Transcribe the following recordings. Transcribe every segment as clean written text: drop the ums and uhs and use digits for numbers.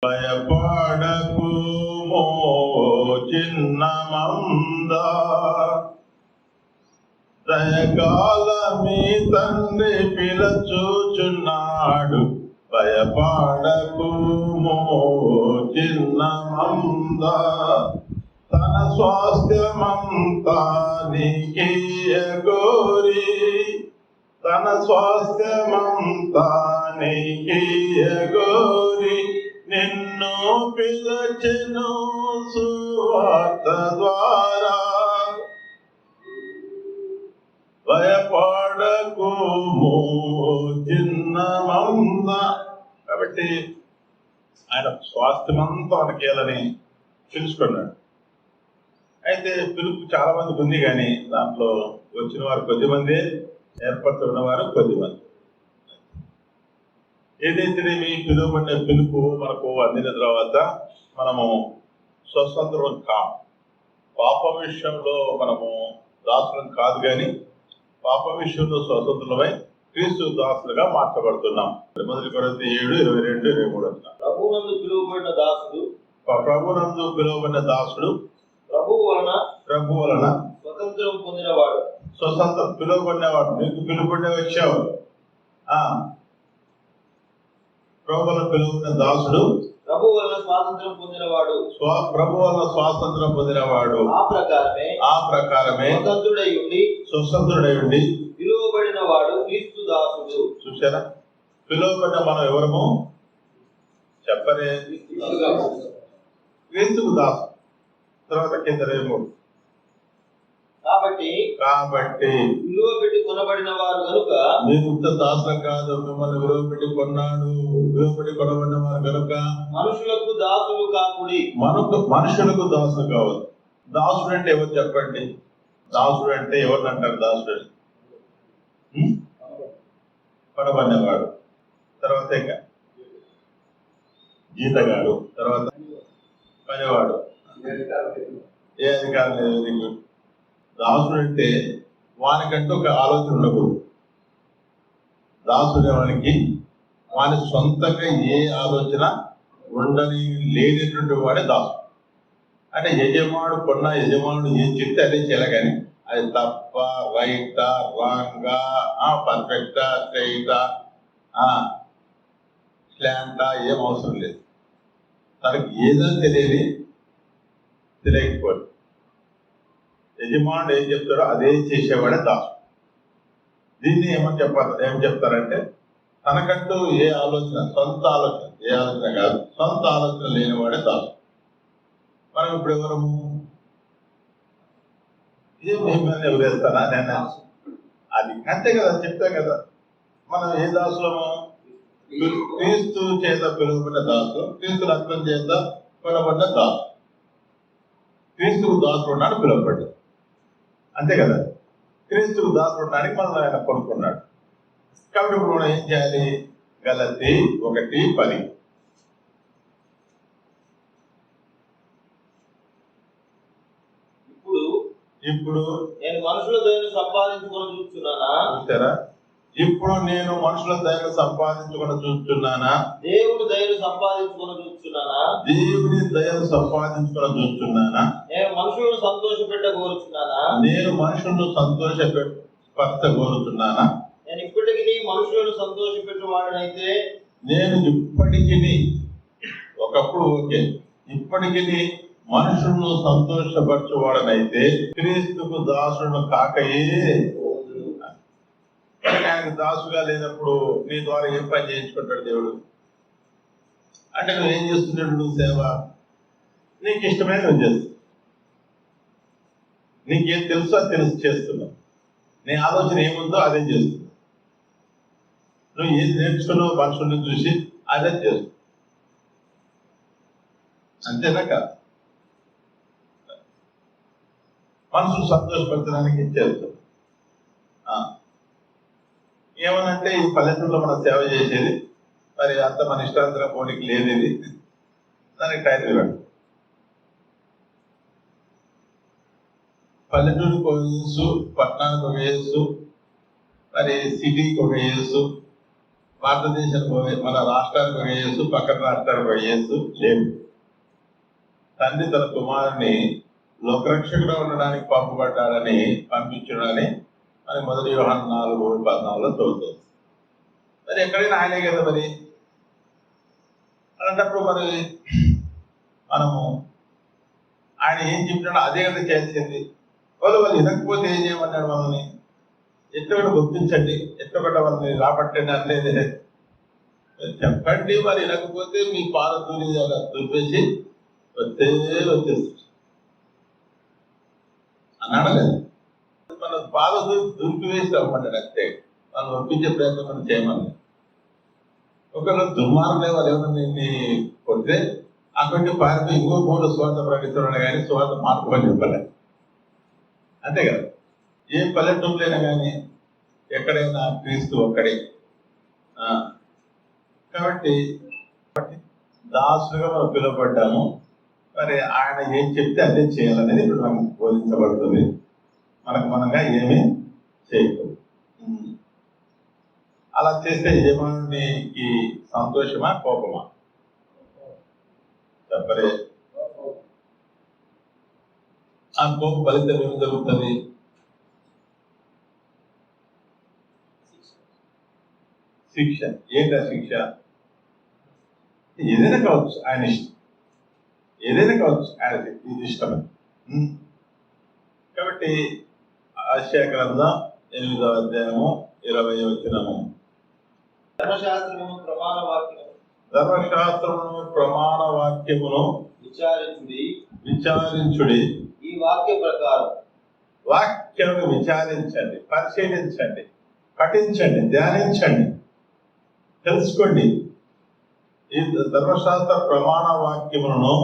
భయపడకు చిన్న మంద, దయకాల మీ తండ్రి పిలచూచున్నాడు. భయపడకు చిన్న మంద, తన స్వాస్థ్యమంతా నీకియగోరి, తన స్వాస్థ్యమంతా నీకియగోరి నిన్ను పిలచెను సువార్త ద్వారా. భయపడకు చిన్న మంద. కాబట్టి ఆయన స్వాస్థ్యమంతా మనకేలని పిలుచుకున్నాడు. అయితే పిలుపు చాలా మందికి ఉంది, కానీ దాంట్లో వచ్చిన వారు కొద్దిమంది, ఏర్పడుతున్న వారు కొద్దిమంది. ఏదైతేనేమి పిలువబడిన పిలుపు మనకు అందిన తర్వాత మనము స్వతంత్రం కాం. పాప విషయంలో మనము దాసులం కాదు, కానీ పాప విషయంలో స్వతంత్రమై క్రీస్తు దాసులుగా మార్చబడుతున్నాం. 1 కొరింథీ 7:22-23. ప్రభువునందు పిలువబడిన దాసుడు, ప్రభువునందు పిలువబడిన దాసుడు ప్రభువు వలన స్వతంత్రం పొందినవాడు. స్వతంత్రం పిలువబడినవాడు. నీకు పిలువబడిన వచ్చావు. ప్రభువుల పిలువబడిన దాసుడు ప్రభు వలన స్వాతంత్రం పొందినవాడు. ప్రభు వలన స్వాతంత్రం పొందినవాడు. ఆ ప్రకారమే స్వతంత్రుడై ఉండి పిలువబడిన వాడు క్రీస్తు దాసుడు. చూసారా? పిలువబడిన మనం ఎవరము చెప్పరే? క్రీస్తుకు దాసు. తర్వాత కింద 3. కాబట్టి విలువ పెట్టి కొనబడిన వారు కనుక మీరు ఉత్త దాసులం కాదు, మిమ్మల్ని విలువ పెట్టి కొన్నాడు. విలువ పెట్టి కొనబడిన వారు కనుక మనుషులకు దాసులు కాకుడి. మనుషులకు దాసులు కావద్దు. దాసుడు అంటే ఎవరు చెప్పండి? దాసుడు అంటే ఎవరిని అంటారు? దాసుడు కొనబడినవాడు. తర్వాత ఇంకా జీతగాడు. తర్వాత పనివాడు. ఏ అధికారం లేదు నీకు. దాసుడు అంటే వానికంటూ ఒక ఆలోచన ఉండకూడదు. దాసుడు వానికి వాని సొంతంగా ఏ ఆలోచన ఉండని లేనటువంటి వాడే దాసుడు. అంటే యజమానుడు ఏం చెప్తే అదే చేయాలి, కానీ అది తప్ప, రైటా, రాంగా, పర్ఫెక్టా, స్ట్రైటా, స్లాంటా ఏం అవసరం లేదు. తనకి ఏదో తెలియకపోదు. యజమానుడు ఏం చెప్తాడో అదే చేసేవాడే దాసు. దీన్ని ఏం చెప్తారంటే తనకంటూ ఏ ఆలోచన కాదు, సొంత ఆలోచన లేనివాడే దాసు. మనం ఇప్పుడు ఎవరము? ఏమేమి ఎవరేస్తానా నేను అది అంతే కదా, చెప్తాం కదా. మనం ఏ దాసులము? క్రీస్తు చేత పిలువబడిన దాసులు, క్రీస్తు రక్తం చేత పిలువబడిన దాసు. క్రీస్తుకు దాసుడు ఉన్నాడు, పిలువబడ్డాడు. అంతే కదా. క్రీస్తుకు దాసుడు ఉండడానికి మనల్ని ఆయన కొనుక్కున్నాడు. కాబట్టి ఇప్పుడు మనం ఏం చేయాలి? గలతీ 1:10. ఇప్పుడు నేను మనుషుల దయను సంపాదించుకొని చూస్తున్నానా? చూసారా? ఇప్పుడు నేను మనుషుల దయను సంపాదించుకొని చూస్తున్నానా? దేవుని దయను సంపాదించుకొని చూస్తున్నానా? దేవుని దయను సంపాదించుకొని చూస్తున్నానా? నేను మనుషులను సంతోషపెట్టగోరుచున్నానా? నేను మనుషులను సంతోషపరచగోరుచున్నానా? నేను ఇప్పటికీ మనుషులను సంతోషపెట్టువాడనైతే, నేను ఇప్పటికీ, ఒకప్పుడు ఓకే, ఇప్పటికీ మనుషులను సంతోషపరచువాడనైతే క్రీస్తుకు దాసుడు కాకయే. ఆయనకు దాసుగా లేనప్పుడు నీ ద్వారా ఏం పని చేయించుకుంటాడు దేవుడు? అంటే నువ్వేం చేస్తున్నాడు? నువ్వు సేవ నీకు ఇష్టమైన నువ్వు చేస్తావు. నీకేం తెలుసో తెలుసు చేస్తున్నావు. నీ ఆలోచన ఏముందో అదే చేస్తున్నావు. నువ్వు ఏది నేర్చుకున్నావు మనుషుల్ని చూసి అదే చేస్తున్నావు. అంతేనా కాదు? మనుషులు సంతోషపరచడానికి చేస్తావు. ఏమనంటే ఈ పల్లెటూరులో మనం సేవ చేసేది మరి అంత మన ఇష్టాంతరం పోనీకి లేదు. ఇది దానికి టైం ఇవ్వండి. పల్లెటూరుకి ఒక యేసు, పట్టణానికి ఒక యేసు, మరి సిటీకి ఒక యేసు, భారతదేశానికి మన రాష్ట్రానికి ఒక యేసు, పక్కన రాష్ట్రానికి ఒక యేసు లేవు. తండ్రి తన కుమారుని లోకరక్షకుడు ఉండడానికి పంపబడ్డాడని పంపించడని మరి మొదటి యోహాను 4:14 చదువుతుంది. మరి ఎక్కడైనా ఆయనే కదా మరి. అలాంటప్పుడు మరి మనము ఆయన ఏం చెప్పినాడో అదే కదా చేసేది. వాళ్ళు వినకపోతే ఏం చేయమన్నాడు మనల్ని? ఎట్టొకటి గుర్తించండి, ఎట్టొకటి వాళ్ళని రాబట్టండి అనలేదు. చెప్పండి, మరి వినకపోతే మీ పాల దుర్పేసి వచ్చేస్తుంది అన్నాడు కదా. మన పాల దుర్పివేసి రమ్మన్నాడు అంతే. మనం ఒప్పించే ప్రయత్నం మనం చేయమని. ఒకవేళ దుర్మార్గులే వాళ్ళు ఏమన్నా కొడితే అక్కడి పారిపోయి ఇంకో మూడు స్వార్థ ప్రకటిస్తున్నాడు కానీ స్వార్థ మార్పుని చెప్పలే. అంతే కదా. ఏ పల్లెటూరులైనా కానీ ఎక్కడైనా క్రీస్తు ఒక్కడే. కాబట్టి దాసులుగా మనం పిలువబడ్డాము. మరి ఆయన ఏం చెప్తే అదే చేయాలనేది ఇప్పుడు మనకు బోధించబడుతుంది. మనకు మనంగా ఏమీ చేయకూడదు. అలా చేస్తే యజమానికి సంతోషమా కోపమా? చెప్పరే. ఆ కోపం ఫలితం ఏమి జరుగుతుంది? శిక్ష. ఏంటా శిక్ష? ఏదైనా కావచ్చు, ఆయన ఇష్టం. ఏదైనా కావచ్చు, ఆయన ఇది ఇష్టమే. కాబట్టి యెషయా గ్రంథం 8వ అధ్యాయము 20వ వచనము. ధర్మశాస్త్రమును ప్రమాణ వాక్యమును విచారించుడి. ఈ వాక్య ప్రకారం వాక్యమును విచారించండి, పరిశీలించండి, పఠించండి, ధ్యానించండి, తెలుసుకోండి. ఈ ధర్మశాస్త్ర ప్రమాణ వాక్యములను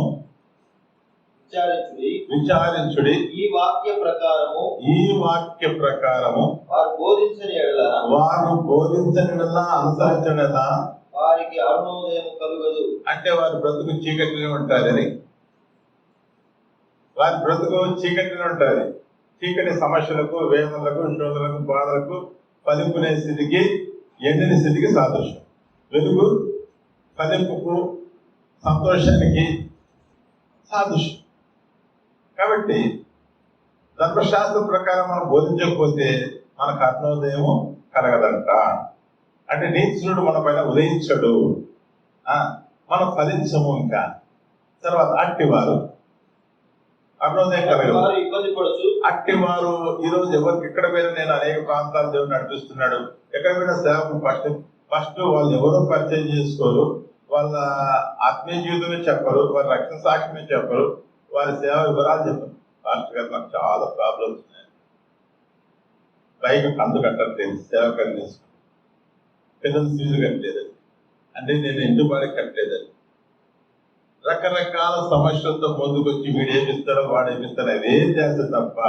విచారించుడి. ఈ వాక్య ప్రకారము వారు బోధించని అనుసరించని వారికి అరుణోదయం కలుగదు. అంటే వారి బ్రతుకు చీకటిలో ఉంటారని. వారి బ్రతుకు చీకటిలో ఉంటారు. చీకటి సమస్యలకు, వేదనలకు, శోధనలకు, బాధలకు ఫలింపునే స్థితికి, ఎండిన స్థితికి సాదృశ్యం. వెలుగు ఫలింపుకు, సంతోషానికి సాదృశ్యం. కాబట్టి ధర్మశాస్త్రం ప్రకారం మనం బోధించకపోతే మనకు అరుణోదయము కలగదంట. అంటే నీతిశుడు మన పైన ఉదయించడు, మనం ఫలించము. ఇంకా తర్వాత అట్టివారు అరుణోదయం కలగదు. అట్టివారు ఈరోజు ఎవరికి ఎక్కడ పోయినా, నేను అనేక ప్రాంతాలు దేవుడు నడిపిస్తున్నాడు, ఎక్కడ పోయినా సేవకు ఫస్ట్ వాళ్ళు ఎవరో పరిచయం చేసుకోరు, వాళ్ళ ఆత్మీయ జీవితమే చెప్పరు, వాళ్ళ రక్షణ సాక్ష్యమే చెప్పరు, వారి సేవ వివరాలు చెప్పరు. పాస్టర్ గారు నాకు చాలా ప్రాబ్లమ్స్ ఉన్నాయి, పైకి కందు కట్టట్లేదు, సేవ కట్టేసి పిల్లలు ఫీజు కట్టలేదని, అంటే నేను ఇంటిబాడికి కట్టలేదని, రకరకాల సమస్యలతో ముందుకొచ్చి వీడేమిస్తాడో వాడేమిస్తాడో అదేం చేస్తే తప్ప,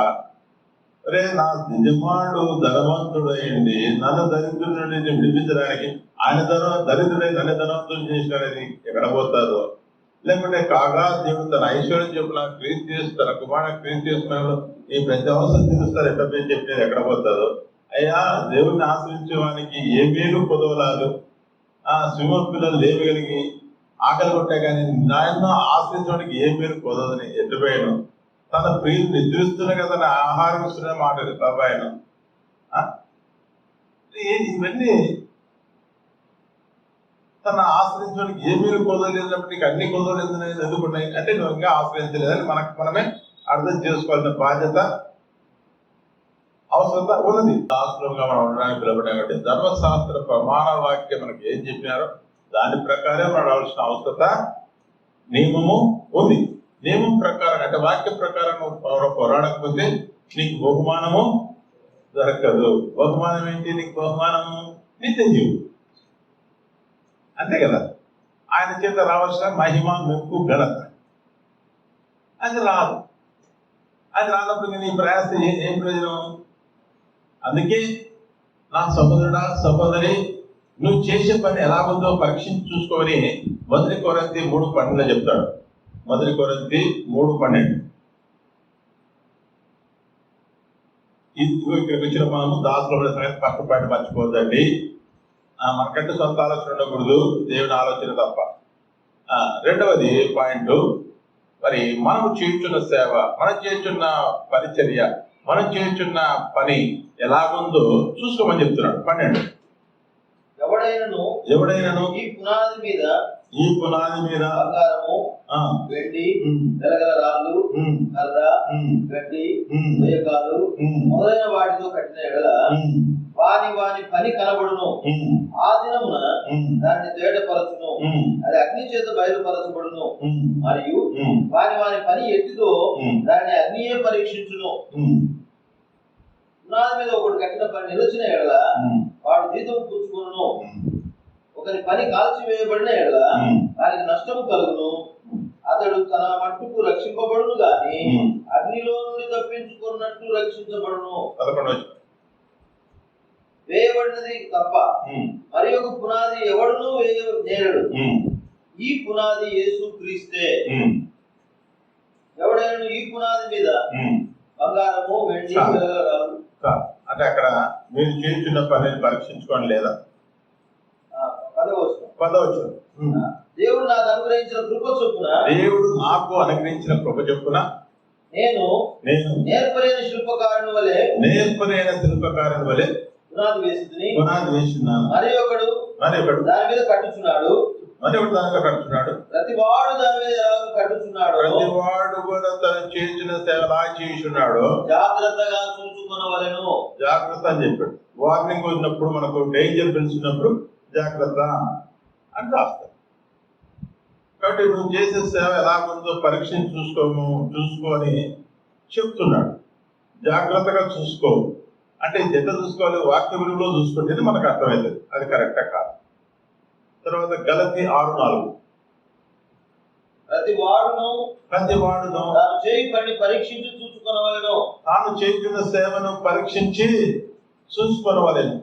అరే నా యజమానుడు ధనవంతుడు అయింది, నన్ను దరిద్రుడి నుండి విడిపించడానికి ఆయన దరిద్రుడై నన్ను ధనవంతుడు చేసినాడని ఎక్కడ పోతారో, లేకుంటే కాగా దేవుడు తన ఐశ్వర్యం చెప్పిన క్రీస్తు చేసి తన కుమారుడు క్రీస్తు చేస్తున్నాడు, ఈ ప్రతి అవసరం తీరుస్తారు ఎట్లా చెప్పేది ఎక్కడ పోతారో. అయ్యా, దేవుడిని ఆశ్రయించడానికి ఏ మేలు పొదవలాలు, సింహ పిల్లలు లేవగలిగి ఆకలి కొట్టే కానీ నాయన ఆశ్రయించడానికి ఏ మేలు పొదవని ఎట్టిపోయాను. తన ప్రియులు నిద్రిస్తున్నా కదా ఆహారం ఇస్తున్న మాటలు బాబాయను. ఇవన్నీ తన ఆశ్రయించడానికి ఏ మీరు కుదరలేదన్నప్పుడు నీకు అన్ని కుదరలేదు ఎందుకున్నాయి అంటే నువ్వు ఇంకా ఆశ్రయించలేదని మనమే అర్థం చేసుకోవాల్సిన బాధ్యత, అవసరత ఉన్నది. శాస్త్రంగా మనం ఉండడానికి పిలవడం కాబట్టి ధర్మశాస్త్ర ప్రమాణ వాక్యం మనకి ఏం చెప్పినారో దాని ప్రకారం నడవలసిన అవసరత, నియమము ఉంది. నియమం ప్రకారం అంటే వాక్య ప్రకారం నువ్వు పోరాడకపోతే నీకు బహుమానము దొరకదు. బహుమానం ఏంటి? నీకు బహుమానము నిత్య జీవుడు, అంతే కదా. ఆయన చేత రావాల్సిన మహిమ, మెప్పు, ఘనత అది రాదు. అది రానప్పుడు నీ ప్రయాస ఏం ప్రయోజనం? అందుకే నా సహోదరుడా సహోదరి, నువ్వు చేసే పని ఎలా ఉందో పరీక్షించి చూసుకోమని 1 కొరింథీ 3:12 చెప్తాడు. 1 కొరింథీ 3:12. ఇక్కడికి వచ్చిన మనము దాసుల సంగతి పక్కపాటు మర్చిపోద్దండి. మనకంటే సొంత ఆలోచన ఉండకూడదు, దేవుని ఆలోచన తప్ప. రెండవది పాయింట్, మరి మనము చేస్తున్న సేవ, మనం చేస్తున్న పరిచర్య, మనం చేస్తున్న పని ఎలాగుందో చూసుకోమని చెప్తున్నాడు. 12 ఎవడైనను ఈ పునాది మీద బంగారము, వెండి, వెలగల రాళ్ళు, కర్ర, గడ్డి, వేయకాలు మొదలైన వాటితో కట్టిన ఎడల వాని పని కనబడును. ఆ దినమున దాన్ని తేటపరచును, అది అగ్ని చేత బయలుపరచబడును. మరియు వాని పని ఎట్టిదో దాన్ని అగ్నియే పరీక్షించును. పునాది మీద ఒకటి కట్టిన పని నిలిచిన ఎడల వాడు జీతం పుచ్చుకును. ఒకరి పని కాల్చి వేయబడిన ఎడల వారికి నష్టము కలుగును. అతడు తన మట్టుకు రక్షింపబడును గాని అగ్నిలో నుండి తప్పించుకున్నట్లు రక్షించబడును. వేయబడినది తప్ప మరి ఒక పునాది ఎవడునూ వేయనేరడు. ఈ పునాది యేసు క్రీస్తే. ఎవడైనా ఈ పునాది మీద బంగారము, వెండి, అంటే అక్కడ మీరు చేస్తున్న పనిని పరీక్షించుకోండి లేదా? 10వ దేవుడు నాకు అనుగ్రహించిన కృప చొప్పున నేను నేర్పరైన శిల్పకారుని వలె పునాది వేస్తున్నాను. మరి ఒకడు దాని మీద కట్టుచున్నాడు. ప్రతివాడు దాని మీద కట్టుచున్నాడు. ప్రతివాడు కూడా తను చేసిన సేవలా చేస్తున్నాడు. జాగ్రత్తగా చూసుకునవలెను. జాగ్రత్త అని చెప్పాడు. వార్నింగ్ వచ్చినప్పుడు, మనకు డేంజర్ పిలిచినప్పుడు జాగ్రత్త అని రాస్తాడు. కాబట్టి నువ్వు చేసే సేవ ఎలాగుందో పరీక్షించి చూసుకొని చెప్తున్నాడు. జాగ్రత్తగా చూసుకో అంటే ఎట్లా చూసుకోవాలి? వాక్య విలువలో చూసుకుంటేనే మనకు అర్థమవుతుంది అది కరెక్టా కాదు. తర్వాత గలతీ 6:4 ప్రతివాడును తాను చేయి పని పరీక్షించి చూసుకొనవలెను. తాను చేస్తున్న సేవను పరీక్షించి చూసుకొనవలెను.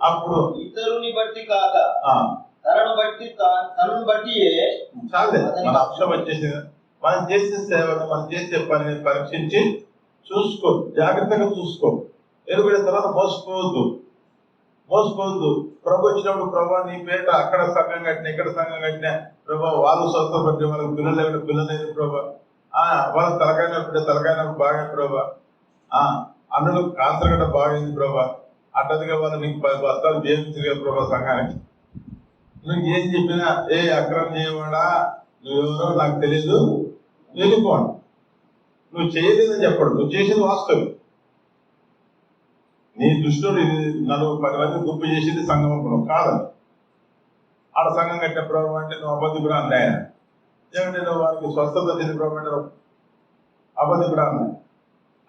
అప్పుడు ఇతరుని బట్టి కాక తనను బట్టి చాలే. మన అంశం వచ్చేసింది. మనం చేసే సేవను, మనం చేసే పనిని పరీక్షించి చూసుకో, జాగ్రత్తగా చూసుకో. ఎరుగుడిన తర్వాత మోసపోవద్దు. ప్రభు వచ్చినప్పుడు, ప్రభా నీ పేట అక్కడ సంఘం కట్టిన, ఇక్కడ సంఘం కట్టిన ప్రభా, వాళ్ళు స్వస్థపడి వాళ్ళకి పిల్లలేదు ప్రభా, వాళ్ళు తలకాయనప్పుడు బాగా ప్రభా, అన్నులు కాన్సర్ గట్ట బాగైంది ప్రభా, అట్టదిగా వాళ్ళు నీకు 10 బస్తాలు జీవించగా ప్రభా సంఘానికి. నువ్వు ఏం చెప్పినా, ఏ అక్రమం చేయవాడా, నువ్వెవరో నాకు తెలియదు, వెళ్ళిపోండి. నువ్వు చేయలేదని చెప్పడు, నువ్వు చేసేది వాస్తవం. నీ దృష్టిలో 40-10 మంది గుంపు చేసేది సంఘం అనుకున్నావు కాదని. ఆడ సంఘం కట్టిన ప్రభావం అంటే నువ్వు అబద్ధికుడు అన్న ఆయన. ఏమంటే నువ్వు వారికి స్వస్థత చెంది ప్రభావం అంటే అబద్ధికుడు అన్న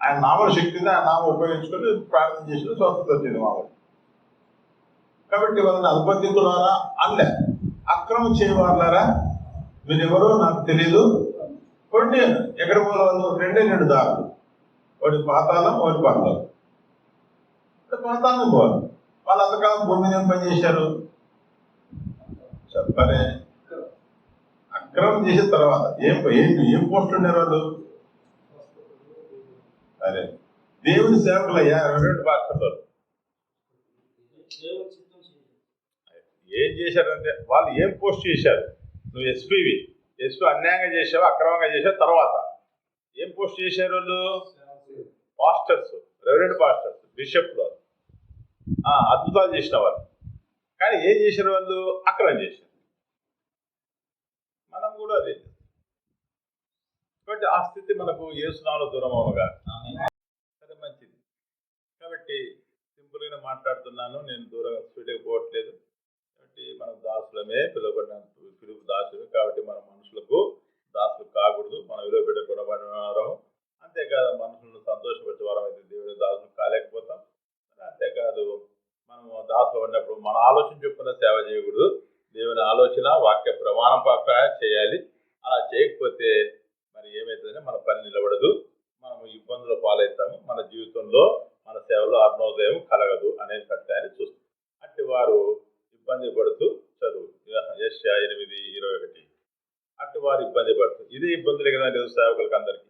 ఆయన. నామల శక్తిని ఆ నామం ఉపయోగించుకొని ప్రార్థన చేసిన స్వస్థత చెంది మామూలు. కాబట్టి వాళ్ళని అబద్ధికులారా అనలే, అక్రమం చేయవాళ్ళారా మీరెవరో నాకు తెలియదు. కొన్ని ఎక్కడ పోవాలి? 2 దారులు, ఒకటి పాతాళం, ఒకటి పాతాళం. పాతాళం పోవాలి. వాళ్ళు అంతకాలం భూమి మీద పని చేశారు చెప్పరే. అక్రమం చేసిన తర్వాత ఏం పోస్టులు ఉన్నారు వాళ్ళు? సరే, దేవుని సేవకులయ్యా 2 పాస్టర్లు ఏం చేశారంటే, వాళ్ళు ఏం పోస్ట్ చేశారు? నువ్వు ఎస్పీ అన్యాయంగా చేసావు, అక్రమంగా చేసావు. తర్వాత ఏం పోస్ట్ చేశారు వాళ్ళు? పాస్టర్స్, రెవరెండ్ పాస్టర్స్, బిషప్లు, అద్భుతాలు చేసిన వాళ్ళు. కానీ ఏం చేశారు వాళ్ళు? అక్రమం చేశారు. మనం కూడా అదే. కాబట్టి ఆ స్థితి మనకు యేసునామములో దూరం అవగా సరే, మంచిది. కాబట్టి సింపుల్గా మాట్లాడుతున్నాను, నేను దూరంగా స్పీడ్గా పోవట్లేదు. కాబట్టి మనం దాసులమే, పిలుపు దాసులమే. కాబట్టి మన మనుషులకు దాసులు కాకూడదు, మనం విలువ పెట్ట గుణపడిన వారం. అంతేకాదు, మనుషులను సంతోషపరిచే వారం అయితే దేవుడి దాసులు కాలేకపోతాం. అంతేకాదు, మనం దాసులు ఉన్నప్పుడు మన ఆలోచన చొప్పున సేవ చేయకూడదు. దేవుని ఆలోచన, వాక్య ప్రమాణం ప్రకారం చేయాలి. అలా చేయకపోతే మరి ఏమవుతుందంటే మన పని నిలబడదు, మనము ఇబ్బందుల పాలవుతాము, మన జీవితంలో మన సేవలో అరుణోదయం కలగదు అనే సత్యాన్ని చూస్తాం. అట్టి వారు ఇబ్బంది పడుతూ చదువు యెషయా 8:21 అట్టి వారు ఇబ్బంది పడుతూ, ఇదే ఇబ్బందులే కదా లేదు సేవకులకి అందరికీ.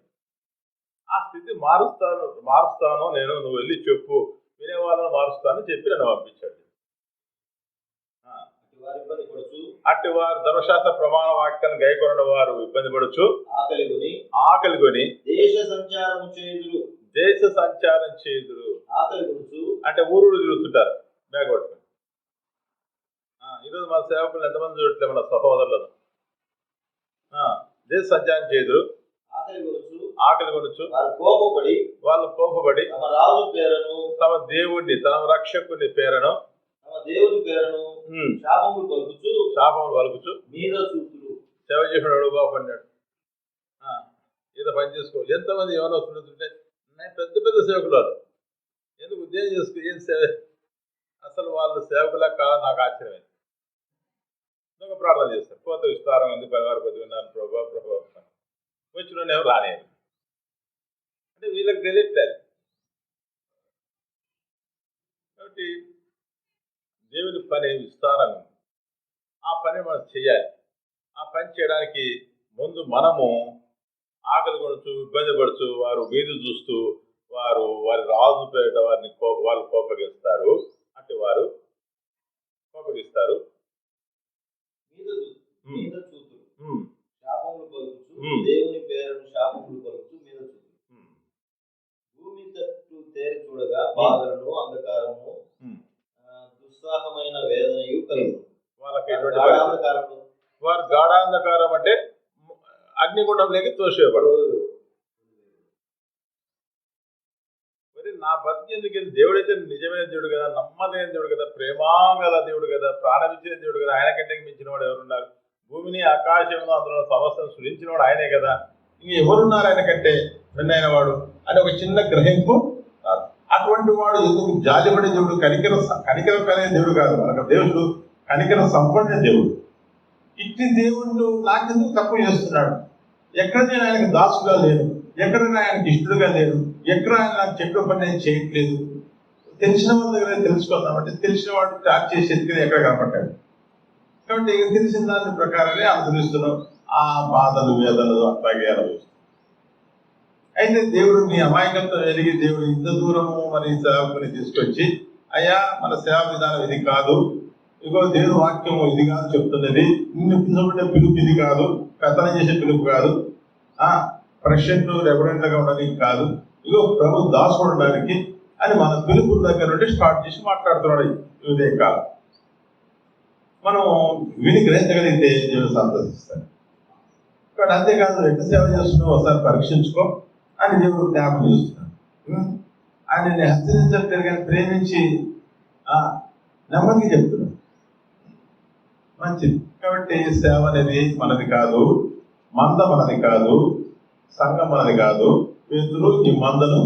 ఆ స్థితి మారుస్తాను నేను, నువ్వు వెళ్ళి చెప్పు, వినేవాళ్ళని మారుస్తాను చెప్పి నన్ను పంపించాడు. అట్టి వారు ధర్మశాస్త్ర ప్రమాణ వాక్యాలను గైకొన్న వారు ఇబ్బంది పడచ్చు, ఆకలి కొని దేశ సంచారం చేయుదురు. ఆకలి కొనుచు అంటే ఊరు తిరుగుతుంటారు బ్యాగొట్టు. ఈరోజు మన సేవకులు ఎంతమంది చూడట్లే మన సహోదరులను. దేశ సంచారం చేయుదురు, ఆకలి కొనొచ్చు, వాళ్ళు కోపపడి తమ దేవుణ్ణి తమ రక్షకుని పేరును శాపములు పలుకుచు సేవ చేసినాడు బాగుపడినాడు. ఏదో పని చేసుకో. ఎంతమంది ఎవరో వస్తుంటే పెద్ద పెద్ద సేవకులు వాళ్ళు ఎందుకు ఉద్యోగం చేసుకో, ఏం సేవ అసలు వాళ్ళు సేవకులా కాదు. నాకు ఆశ్చర్యమైంది. ఒక ప్రార్థన చేస్తారు, కోత విస్తారం ఉంది, పరివారు కొద్ది విన్నారు ప్రభావ వచ్చిన ఎవరు రానేది అంటే వీళ్ళకి తెలియట్లేదు. కాబట్టి దేవుని పని విస్తారంగా ఆ పని మనం చేయాలి. ఆ పని చేయడానికి ముందు మనము ఆకలి కొడుచు ఇబ్బంది పడుచు వారు వీధి చూస్తూ వారి రాజు పేట వారిని వాళ్ళు కోపగిస్తారు. అంటే వారు కోపగిస్తారు. దేవుని పేరును శాపములు పలుకుచు మీద చూపు. భూమి తట్టు తేరి చూడగా బాధలను అంధకారము దుస్సాహమైన వేదనయు కలుగు. వాళ్ళకి వారు గాఢాంధకారం అంటే అగ్నిగుండంలోకి తోసేయబడదు. మరి నా బతికి ఎందుకు? దేవుడైతే నిజమైన దేవుడు కదా, నమ్మదైన దేవుడు కదా, ప్రేమాగల దేవుడు కదా, ప్రాణమిచ్చిన దేవుడు కదా. ఆయన కంటే మించిన వాడు ఎవరున్నారు? భూమిని ఆకాశంలో అందులో సమస్యను సృష్టించిన వాడు ఆయనే కదా. ఇంక ఎవరున్నారు ఆయన కంటే నిన్నైన వాడు అని ఒక చిన్న గ్రహింపు. అటువంటి వాడు ఎందుకు జాలిపడే దేవుడు, కనికరం కలిగిన దేవుడు కాదు. మనకు దేవుడు కనికరం సంపన్న దేవుడు. ఇట్టి దేవుడు నాకెందుకు తక్కువ చేస్తున్నాడు? ఎక్కడ నేను ఆయనకు దాసుగా లేను, ఎక్కడ ఆయనకి ఇష్టడుగా లేను, ఎక్కడ ఆయన నాకు చెప్పిన పని నేను చేయట్లేదు. తెలిసిన వాళ్ళ దగ్గర తెలుసుకుందామంటే తెలిసిన వాడు ట్యాక్ చేసి ఎత్తుకుని ఎక్కడ కనపడ్డాడు. కాబట్టి తెలిసిన దాని ప్రకారమే అనుసరిస్తున్నాం. ఆ బాధలు వేదనలు అట్లాగే అనుభవిస్తున్నాం. అయితే దేవుడు మీ అమాయకత్వం ఎరిగి దేవుడు ఇంత దూరము మరి సేవకుని తీసుకొచ్చి, అయ్యా మన సేవ విధానం ఇది కాదు, ఇగో దేవుని వాక్యము ఇది కాదు చెప్తున్నది, నిన్ను పిలువబడే పిలుపు ఇది కాదు, కథన చేసే పిలుపు కాదు, ప్రెసిడెంట్ రెఫరెంట్గా ఉండడానికి కాదు, ఇగో ప్రభు దాసుడు ఉండడానికి అని మన పిలుపు దగ్గర నుండి స్టార్ట్ చేసి మాట్లాడుతున్నాడు ఇదే కాలం. మనం విని గ్రహించగలిగితే దేవుడు సంతోషిస్తాడు. కాబట్టి అంతేకాదు ఎట్లా సేవ చేస్తున్నావు ఒకసారి పరీక్షించుకో అని దేవుడు జ్ఞాపకం చేస్తున్నాడు. ఆయన హెచ్చరించట్లేదు కానీ ప్రేమించి నెమ్మదిగా చెప్తున్నాడు. మంచిది. కాబట్టి సేవ అనేది మనది కాదు, మంద మనది కాదు, సంఘం మనది కాదు. పేతురు ఈ మందను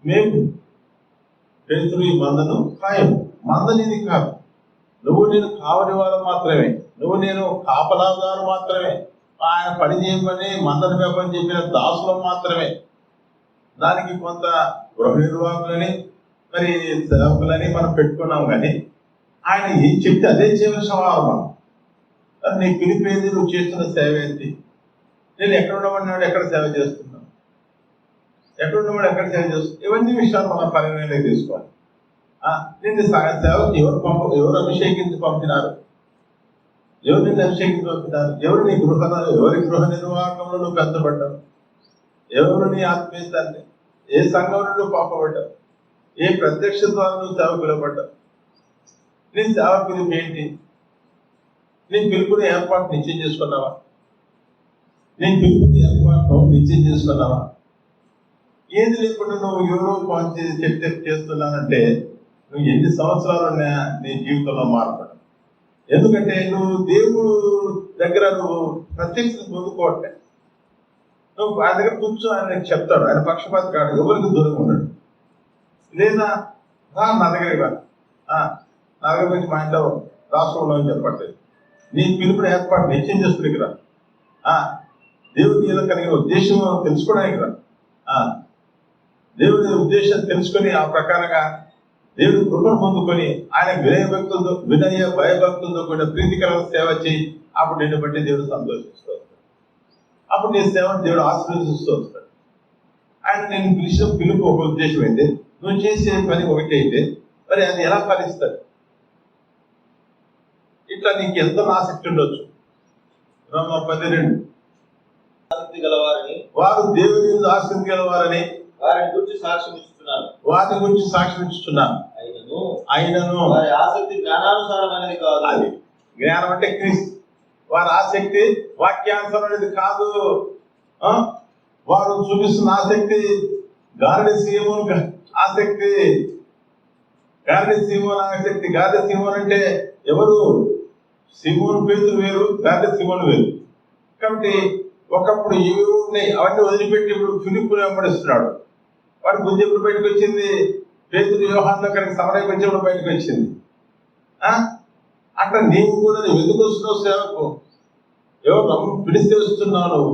మేము, పేతురు ఈ మందను ఖాయం. మంద నీది కాదు. నువ్వు నేను కావని వారు మాత్రమే, నువ్వు నేను కాపలాదారు మాత్రమే, ఆయన పని చేయమని మందను మేపని చెప్పిన దాసులం మాత్రమే. దానికి కొంత గృహ నిర్వాహకులని మరి సేవకులని మనం పెట్టుకున్నాం. కానీ ఆయన ఏం చెప్తే అదే చేయవలసిన వారు మనం. నీ పిలిపేది, నువ్వు చేస్తున్న సేవ ఏంటి? నేను ఎక్కడ ఉండమన్నాడు, ఎక్కడ సేవ చేస్తున్నావు, ఎక్కడ ఉండమని ఎక్కడ సేవ చేస్తున్నావు, ఇవన్నీ విషయాలు మనం పరిగణలోకి తీసుకోవాలి. నిన్ను సేవకు ఎవరు అభిషేకించి పంపినారు, ఎవరు నిన్ను అభిషేకించి పంపినారు, ఎవరు నీ ఎవరి గృహ నిర్వాహకంలో నువ్వు పెంచబడ్డావు, ఎవరు నీ ఆత్మీయతాన్ని, ఏ సంఘంలో నువ్వు పంపబడ్డావు, ఏ ప్రత్యక్ష ద్వారా నువ్వు సేవ పిలువబడ్డావు, నీ సేవ పిలుపు ఏంటి? నీ పిలుపుని ఏర్పాటు నిశ్చయం చేసుకున్నావా? నీ పిలుపుని ఏర్పాటు నిశ్చయం చేసుకున్నావా? ఏది లేకుండా నువ్వు ఎవరో చెప్తే చేస్తున్నానంటే నువ్వు ఎన్ని సంవత్సరాలు నీ జీవితంలో మారపడు. ఎందుకంటే నువ్వు దేవుడు దగ్గర నువ్వు ప్రత్యక్షత పొందుకోవట్లే. నువ్వు ఆయన దగ్గర కూర్చో, ఆయన చెప్తాడు, ఆయన పక్షపాతి కాడు, ఎవరికి దూరంగా ఉన్నాడు. లేదా నా దగ్గరికి రా, నా దగ్గర నుంచి మా ఇంట్లో రాష్ట్రంలో అని చెప్పట్లేదు. నీ పిలుపుని ఏర్పాటు నిశ్చయం చేసుకునేకి రా. దేవుని ఇలా కలిగిన ఉద్దేశం తెలుసుకోవడానికి రా. దేవుని ఉద్దేశం తెలుసుకొని ఆ ప్రకారంగా దేవుడి కృపను పొందుకొని ఆయన వినయ భయభక్తులతో కూడిన ప్రీతికరమైన సేవ చేయి. అప్పుడు నిన్ను బట్టి దేవుడు సంతోషిస్తూ వస్తాడు. అప్పుడు నీ సేవను దేవుడు ఆశీర్వదిస్తూ వస్తాడు. ఆయన నేను పిలిచిన పిలుపు ఒక ఉద్దేశం అయితే, నువ్వు చేసే పని ఒకటి అయితే మరి అది ఎలా ఫలిస్తుంది? ఇట్లా నీకు ఎంతో ఆసక్తి ఉండొచ్చు. రోమ 12 ఆసక్తి గలవారని వారు దేవుని యందు ఆసక్తి గలవారని వారిని గురించి సాక్ష్యం ఇస్తున్నారు. వారి గురించి సాక్ష్యం ఇస్తున్నాను. అయినను వారి ఆసక్తి జ్ఞానానుసారమైనది కాదు. అది జ్ఞానం అంటే క్రీస్తు. వారి ఆసక్తి వాక్యానుసారమైనది కాదు. వారు చూపిస్తున్న ఆసక్తి గారడి సీమోను ఆసక్తి. గారడి సీమోను ఆసక్తి. గారడి సీమోను అంటే ఎవరు? సీమోను పేతురు వేరు, గారడి సీమోను వేరు. కాబట్టి ఒకప్పుడు ఏవేవో ఉన్నాయి, అవన్నీ వదిలిపెట్టి ఇప్పుడు ఫిలిప్పుని వెంబడిస్తున్నాడు. వాడి బుద్ధి ఎప్పుడు బయటకు వచ్చింది? పేతురు యోహానులో కనుక సమరయ్యకు వచ్చినప్పుడు బయటకు వచ్చింది. అట్లా నీవు కూడా నువ్వు ఎందుకు వస్తున్నావు సేవకు? ఎవరు పిలిస్తే వస్తున్నావు నువ్వు?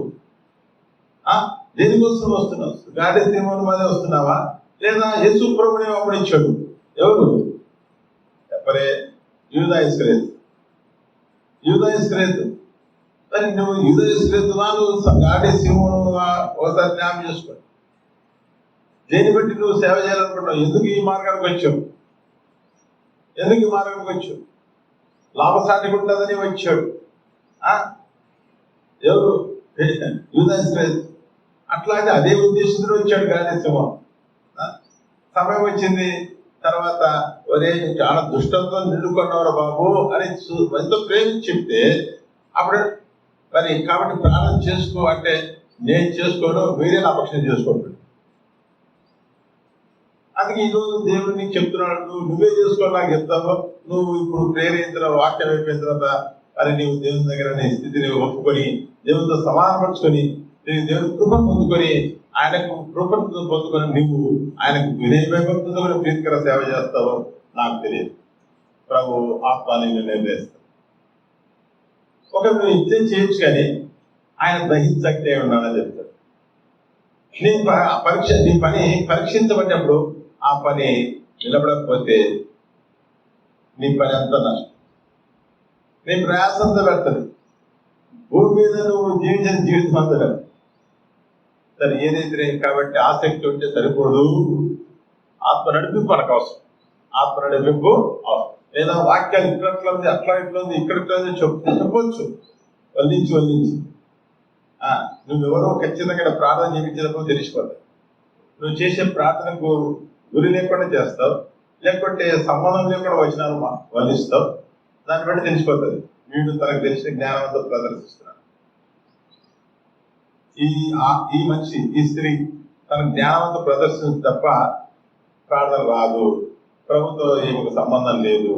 దేనికోసం వస్తున్నావు? గాడి సీమోను మీదే వస్తున్నావా, లేదా యేసు ప్రభువుని వెంబడించాడు? ఎవరు చెప్పరే? యూదా ఇస్కరియోతు. యూదా ఇస్కరియోతు. మరి నువ్వు యూదా ఇస్కరియోతువా, నువ్వు గాడి సీమోను ఒకసారి జ్ఞాపకం చేసుకో. దేని బట్టి నువ్వు సేవ చేయాలనుకుంటున్నావు? ఎందుకు ఈ మార్గానికి వచ్చావు? ఎందుకు ఈ మార్గానికి వచ్చావు? లాభసాటిగా ఉంటుందని వచ్చాడు. ఎవరు? యూదా ఇస్కరియోతు. అట్లాగే అదే ఉద్దేశంతో వచ్చాడు గాడి సీమోను. సమయం వచ్చింది తర్వాత, ఒరే చాలా దుష్టంతో నిండుకున్నవారు బాబు అని ఎంతో ప్రేమించి చెప్తే, అప్పుడు మరి కాబట్టి ప్రార్థన చేసుకో అంటే, నేను చేసుకోను, మీరే నా పక్షం చేసుకోండి. అందుకే ఈరోజు దేవుడు నీకు చెప్తున్నాడు, నువ్వే చేసుకో నాకు చెప్తావు. నువ్వు ఇప్పుడు ప్రేరేంద్ర వాక్యం అయిపోయిన తర్వాత మరి నీవు దేవుని దగ్గర నీ స్థితిని ఒప్పుకొని దేవునితో సమానపరుచుకొని దేవుని కృపను పొందుకొని ఆయనకు కృపను పొందుకొని నువ్వు ఆయనకు వినయభక్తితో కూడా ప్రీతికర సేవ చేస్తావో నాకు తెలియదు. ప్రభు ఆత్మాన్ని నిర్ణయిస్తావు. ఒక నువ్వు ఇచ్చే చేయొచ్చు, కానీ ఆయన గ్రహించకే ఉన్నాడని చెప్తాడు. నీ పని పరీక్షించబడినప్పుడు ఆ పని నిలబడకపోతే నీ పని అంతా నష్టం. నీ ప్రయాసంతో పెడతాడు. భూమి మీద నువ్వు జీవించిన జీవితం అంతా కదా. సరే ఏదైతే కాబట్టి ఆసక్తి ఉంటే సరిపోదు. ఆత్మ నడిపింపు మనకు అవసరం. ఆత్మ నడిపింపు అవసరం. లేదా వాక్యాలు ఇట్లా ఉంది, అట్లా ఇట్లా ఉంది, ఇక్కడ చెప్పొచ్చు వల్లించి. నువ్వెవరో ఖచ్చితంగా ప్రార్థన చేయించినప్పుడు తెలిసిపోతాయి. నువ్వు చేసే ప్రార్థనకు గురి లేకుండా చేస్తావు, లేకుంటే సంబంధం లేకుండా వచనాలు వల్లిస్తావు. దాన్ని బట్టి తెలిసిపోతుంది వీడు తనకు తెలిసిన జ్ఞానంతో ప్రదర్శిస్తున్నాడు. ఈ మనిషి, ఈ స్త్రీ తన జ్ఞానంతో ప్రదర్శించి తప్ప ప్రార్థన రాదు, ప్రభుతో ఏమి సంబంధం లేదు.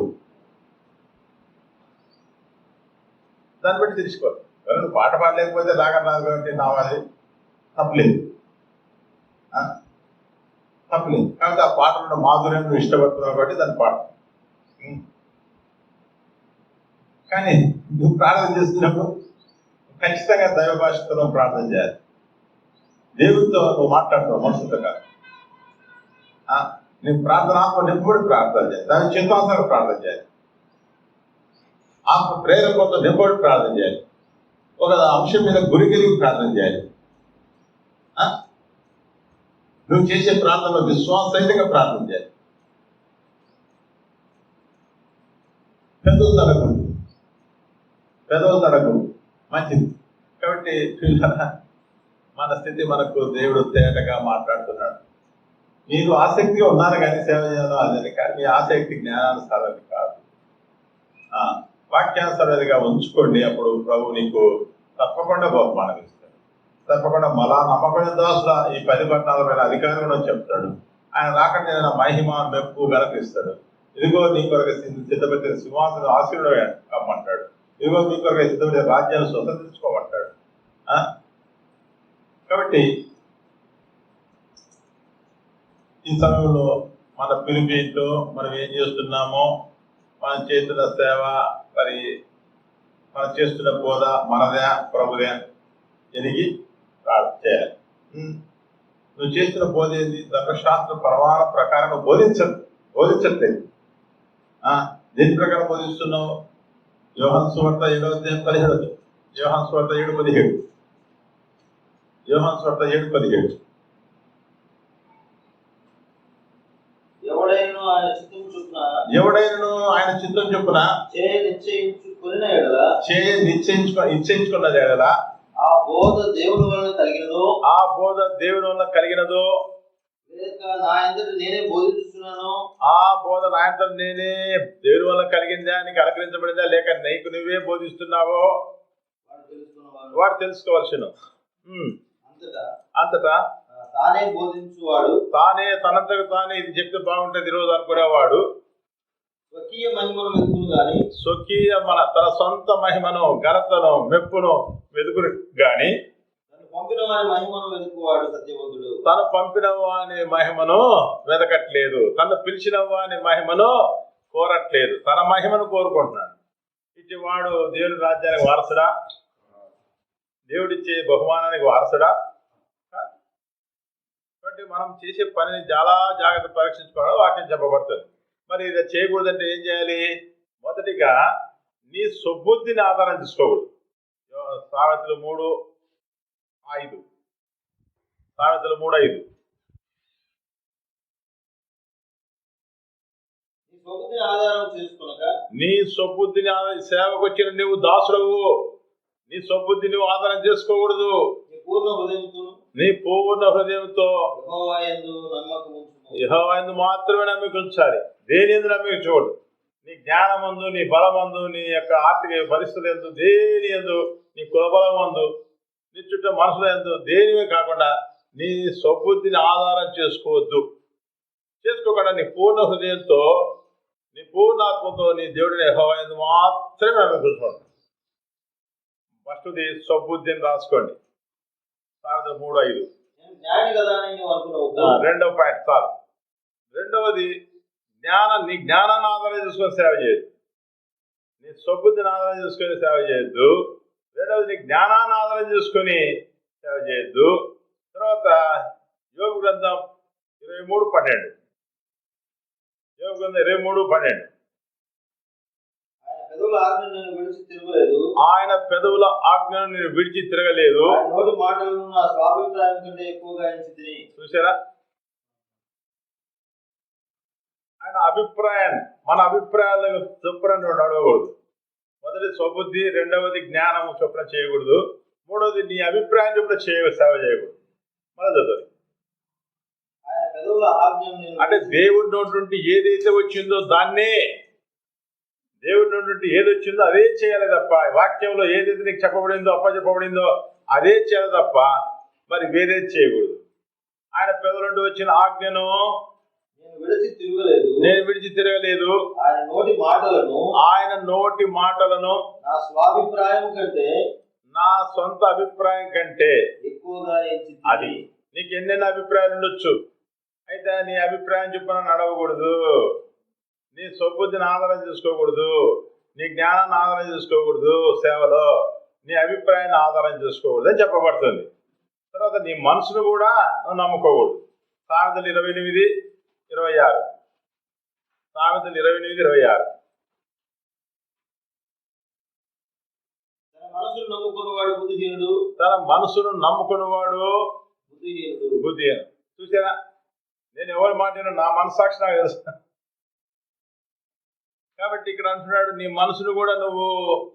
దాన్ని బట్టి తెలిసిపోతుంది. నువ్వు పాట పాడలేకపోతే రాగం రాదు కాబట్టి నావాలి తప్పలేదు. కాబట్టి ఆ పాటలో మాధుర్యం నువ్వు ఇష్టపడుతున్నావు కాబట్టి దాన్ని పాట. కానీ నువ్వు ప్రార్థన చేస్తున్నప్పుడు ఖచ్చితంగా దైవ భాషతో ప్రార్థన చేయాలి. దేవుడితో నువ్వు మాట్లాడుతావు, మనుషులతో కాదు. నీ ప్రార్థన ఆత్మ నింపుబడి ప్రార్థన చేయాలి. దాని చిత్తాంతరం ప్రార్థన చేయాలి. ఆత్మ ప్రేరణతో నింపుబడి ప్రార్థన చేయాలి. ఒక అంశం మీద గురి కలిగి ప్రార్థన చేయాలి. నువ్వు చేసే ప్రార్థనలో విశ్వాసంగా ప్రార్థన చేయాలి. పెదవులు తడకూడదు మంచిది. కాబట్టి మన స్థితి మనకు దేవుడు తేటగా మాట్లాడుతున్నాడు. మీరు ఆసక్తిగా ఉన్నారు కానీ సేవ చేయడం అదని కానీ మీ ఆసక్తి జ్ఞానానుసారాన్ని కాదు, వాక్యానుసారాలుగా ఉంచుకోండి. అప్పుడు ప్రభు నీకు తప్పకుండా బహుమానం ఇస్తాడు. తప్పకుండా మళ్ళా నమ్మకమైన దాసుల ఈ 10 పట్టణాల పైన అధికారం కూడా చెప్తాడు. ఆయన రాకుండా ఏదైనా మహిమ మెప్పు గలపిస్తాడు. ఇదిగో నీ కొరకు సిద్ధపెట్టిన సింహాసనం ఆశీర్వాద కమ్మంటాడు. ఇదిగో మీ కొరకు సిద్ధపెట్టిన రాజ్యాన్ని స్వతంత్రించుకోమంటాడు. కాబట్టి ఈ సమయంలో మన పిలిపిలో మనం ఏం చేస్తున్నామో, మనం చేస్తున్న సేవ, మరి మనం చేస్తున్న బోధ మనదే ప్రభుదే ఎరిగి చేయాలి. నువ్వు చేస్తున్న బోధ ఏంది? ధర్మశాస్త్ర ప్రమాణ ప్రకారం బోధించట్లేదు. దేని ప్రకారం బోధిస్తున్నావు? యోహాను సువార్త 7:17. యోహాను సువార్త 7:17. యోహాను సువార్త 7:17. ఎవడైనను ఆయన చిత్తం చొప్పున వదిలిన ఎడల ఇచ్చేయించుకున్నది ఎడలా ఆ బోధ దేవుని వలన కలిగినదో ఆ బోధ దేవుని వల్ల కలిగినదో లేక నా అంతటి నేనే బోధిస్తున్నాను ఆ బోధ నా అంతట నేనే దేవుని వల్ల కలిగిందా, నీకు అనుగ్రహించబడిందా, లేక నీకు నువ్వే బోధిస్తున్నావో వాడు తెలుసుకోవాల్సిన. అంతటా తానే బోధించువాడు, తానే తనంతకు తానే ఇది చెప్తే బాగుంటుంది ఈరోజు అనుకునేవాడు స్వకీయ మహిమను వెతుకును గాని స్వకీయ తన సొంత మహిమను, ఘనతను, మెప్పును వెతుకును గాని పంపిన వారి మహిమను వెతుకువాడు సత్యవంతుడు. తను పంపిన వాని మహిమను వెతకట్లేదు, తను పిలిచిన వాని మహిమను కోరట్లేదు, తన మహిమను కోరుకుంటున్నాడు. ఇటు వాడు దేవుని రాజ్యానికి వారసుడా, దేవుడిచ్చే బహుమానానికి వారసుడా? కాబట్టి మనం చేసే పనిని చాలా జాగ్రత్త పరీక్షించుకోవడం వాక్యం చెప్పబడుతుంది. మరి ఇది చేయకూడదంటే ఏం చేయాలి? మొదటిగా నీ సుబుద్ధిని ఆధారం తీసుకోకూడదు. సామెతలు 3:5 సామెతలు 3:5 నీ స్వబుద్ధిని సేవకు వచ్చిన నువ్వు దాసుడవు, నీ స్వబుద్ధి నువ్వు ఆధారం చేసుకోకూడదు. నీ పూర్ణ హృదయంతో యెహోవా యందు మాత్రమే నమ్మిక ఉంచాలి. దేని యందు నమ్మిక ఉంచకూడదు. నీ జ్ఞానమందు, నీ బలమందు, నీ యొక్క ఆర్థిక పరిస్థితుల యందు, దేని యందు, నీ కులబలం అందు, నీ చుట్టూ మనసుల యందు దేనివే కాకుండా నీ స్వబుద్ధిని ఆధారం చేసుకోకుండా నీ పూర్ణ హృదయంతో, నీ పూర్ణాత్మతో నీ దేవుడిని యెహోవా యందు మాత్రమే నమ్మిక ఉంచుకోండి. ఫస్ట్ది స్వబుద్ధిని రాసుకోండి. 3:5 రెండవ పాయింట్ చాలు. రెండవది నీ జ్ఞానాన్ని ఆధారం చేసుకొని సేవ చేయొద్దు, నీ స్వబుద్ధిని ఆధారం చేసుకొని సేవ చేయొద్దు. రెండవది నీ జ్ఞానాన్ని ఆధారం చేసుకొని సేవ చేయొద్దు. తర్వాత యోబు గ్రంథం 23:12 యోబు గ్రంథం 23:12 ఆయన పెదవుల ఆజ్ఞను నేను విడిచి తిరగలేదు. చూసారా? ఆయన అభిప్రాయాన్ని, మన అభిప్రాయాలను చొప్పున అడగకూడదు. మొదటి స్వబుద్ధి, రెండవది జ్ఞానం చొప్పున చేయకూడదు, మూడవది నీ అభిప్రాయం చొప్పున సేవ చేయకూడదు. మన చదువు అంటే దేవుడి నోటి నుండి ఏదైతే వచ్చిందో దాన్నే, దేవుడి నుండి ఏది వచ్చిందో అదే చేయాలి తప్ప, వాక్యంలో ఏదైతే నీకు చెప్పబడిందో అప్పచెప్పబడిందో అదే చేయాలి తప్ప మరి వేరేది చేయకూడదు. ఆయన పెదవుల నుండి వచ్చిన ఆజ్ఞను నేను విడిచి తిరగలేదు. ఆయన నోటి మాటలను నా సొంత అభిప్రాయం కంటే ఎక్కువగా అది. నీకు ఎన్నెన్ని అభిప్రాయాలు ఉండొచ్చు, అయితే నీ అభిప్రాయం చొప్పున నడవకూడదు, నీ స్వబుద్ధిని ఆధారం చేసుకోకూడదు, నీ జ్ఞానాన్ని ఆధారం చేసుకోకూడదు, సేవలో నీ అభిప్రాయాన్ని ఆధారం చేసుకోకూడదు అని చెప్పబడుతుంది. తర్వాత నీ మనసును కూడా నమ్ముకోకూడదు. సామెతలు 28:26 సామెతలు 28:26 తన మనసును నమ్ముకున్నవాడు బుద్ధిహీనుడు. చూసారా? నేను ఎవరి మాట నా మనస్సాక్షి నాకు తెలుసు. కాబట్టి ఇక్కడ అంటున్నాడు, నీ మనసును కూడా నువ్వు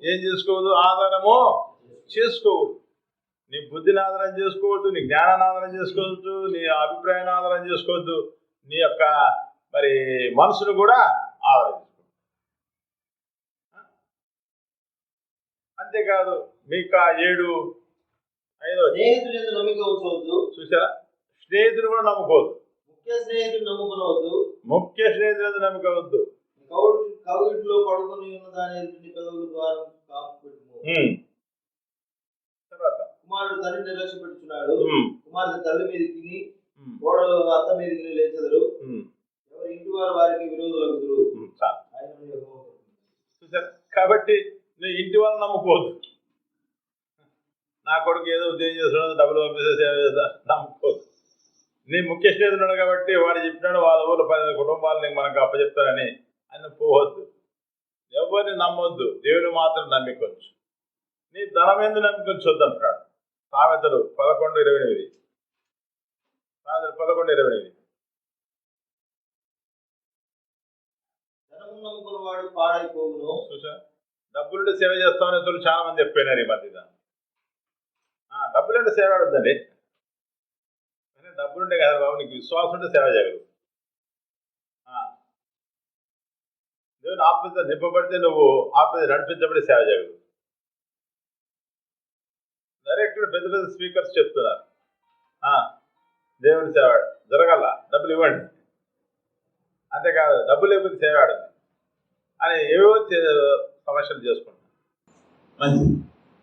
ఏం చేసుకోవద్దు, ఆధారము చేసుకోవద్దు. నీ బుద్ధిని ఆధారం చేసుకోవద్దు, నీ జ్ఞానాన్ని ఆధారం చేసుకోవద్దు, నీ అభిప్రాయాన్ని ఆధారం చేసుకోవద్దు, నీ యొక్క మరి మనసును కూడా ఆధారం చేసుకోవద్దు. అంతేకాదు మీకు 7:5 చూసారా? స్నేహితులు కూడా నమ్ముకోవద్దు, ముఖ్య స్నేహితులు నమ్ముకోవద్దు. కౌగిట్లో పడుకుని ఉన్న దాని పెదవుల ద్వారం తర్వాత కుమారుడు తల్లి నిర్లక్ష్యపెట్టుచున్నాడు, కుమారుడు తల్లి మీదకి కోడలు అత్త మీదకి లేచెదరు, ఎవరి ఇంటి వారు వారికి విరోధులగుదురు. కాబట్టి నువ్వు ఇంటి వాళ్ళని నమ్ముకోవద్దు. నా కొడుకు ఏదో ఉద్యోగం చేస్తున్నాడు, డబ్బులు పంపిస్తే నమ్ముకోవద్దు. నీ ముఖ్య స్నేహితుడు కాబట్టి వాడు చెప్పినాడు వాళ్ళ ఊళ్ళో 10 కుటుంబాలని మనకు అప్పచెప్తారని ఆయన పోవద్దు. ఎవరిని నమ్మొద్దు, దేవుని మాత్రం నమ్మికొచ్చు. నీ ధనం ఎందుకు నమ్మికొచ్చొద్దు అంటున్నాడు. సామెతలు 11:28 సామెతలు 11:28 ధనము నమ్ముకున్నవాడు పాడైపోవును. చూసా? డబ్బులుంటే సేవ చేస్తామని ఇతరులు చాలా మంది చెప్పినారు ఈ మధ్య. డబ్బులుంటే సేవ ఆడొద్దండి. డబ్బులుంటే కదా బాబు, నీకు విశ్వాసం ఉంటే సేవ చేయగలరు. దేవుని ఆత్మతో నింపబడితే నువ్వు ఆత్మ నడిపించబడి సేవ చేయగలరు. డైరెక్ట్గా పెద్ద పెద్ద స్పీకర్స్ చెప్తున్నారు దేవుని సేవ జరగల, డబ్బులు ఇవ్వండి, అంతేకాదు డబ్బులు లేకపోతే సేవ ఆడండి అని ఏవో సమస్యలు చేసుకుంటాం. మంచిది.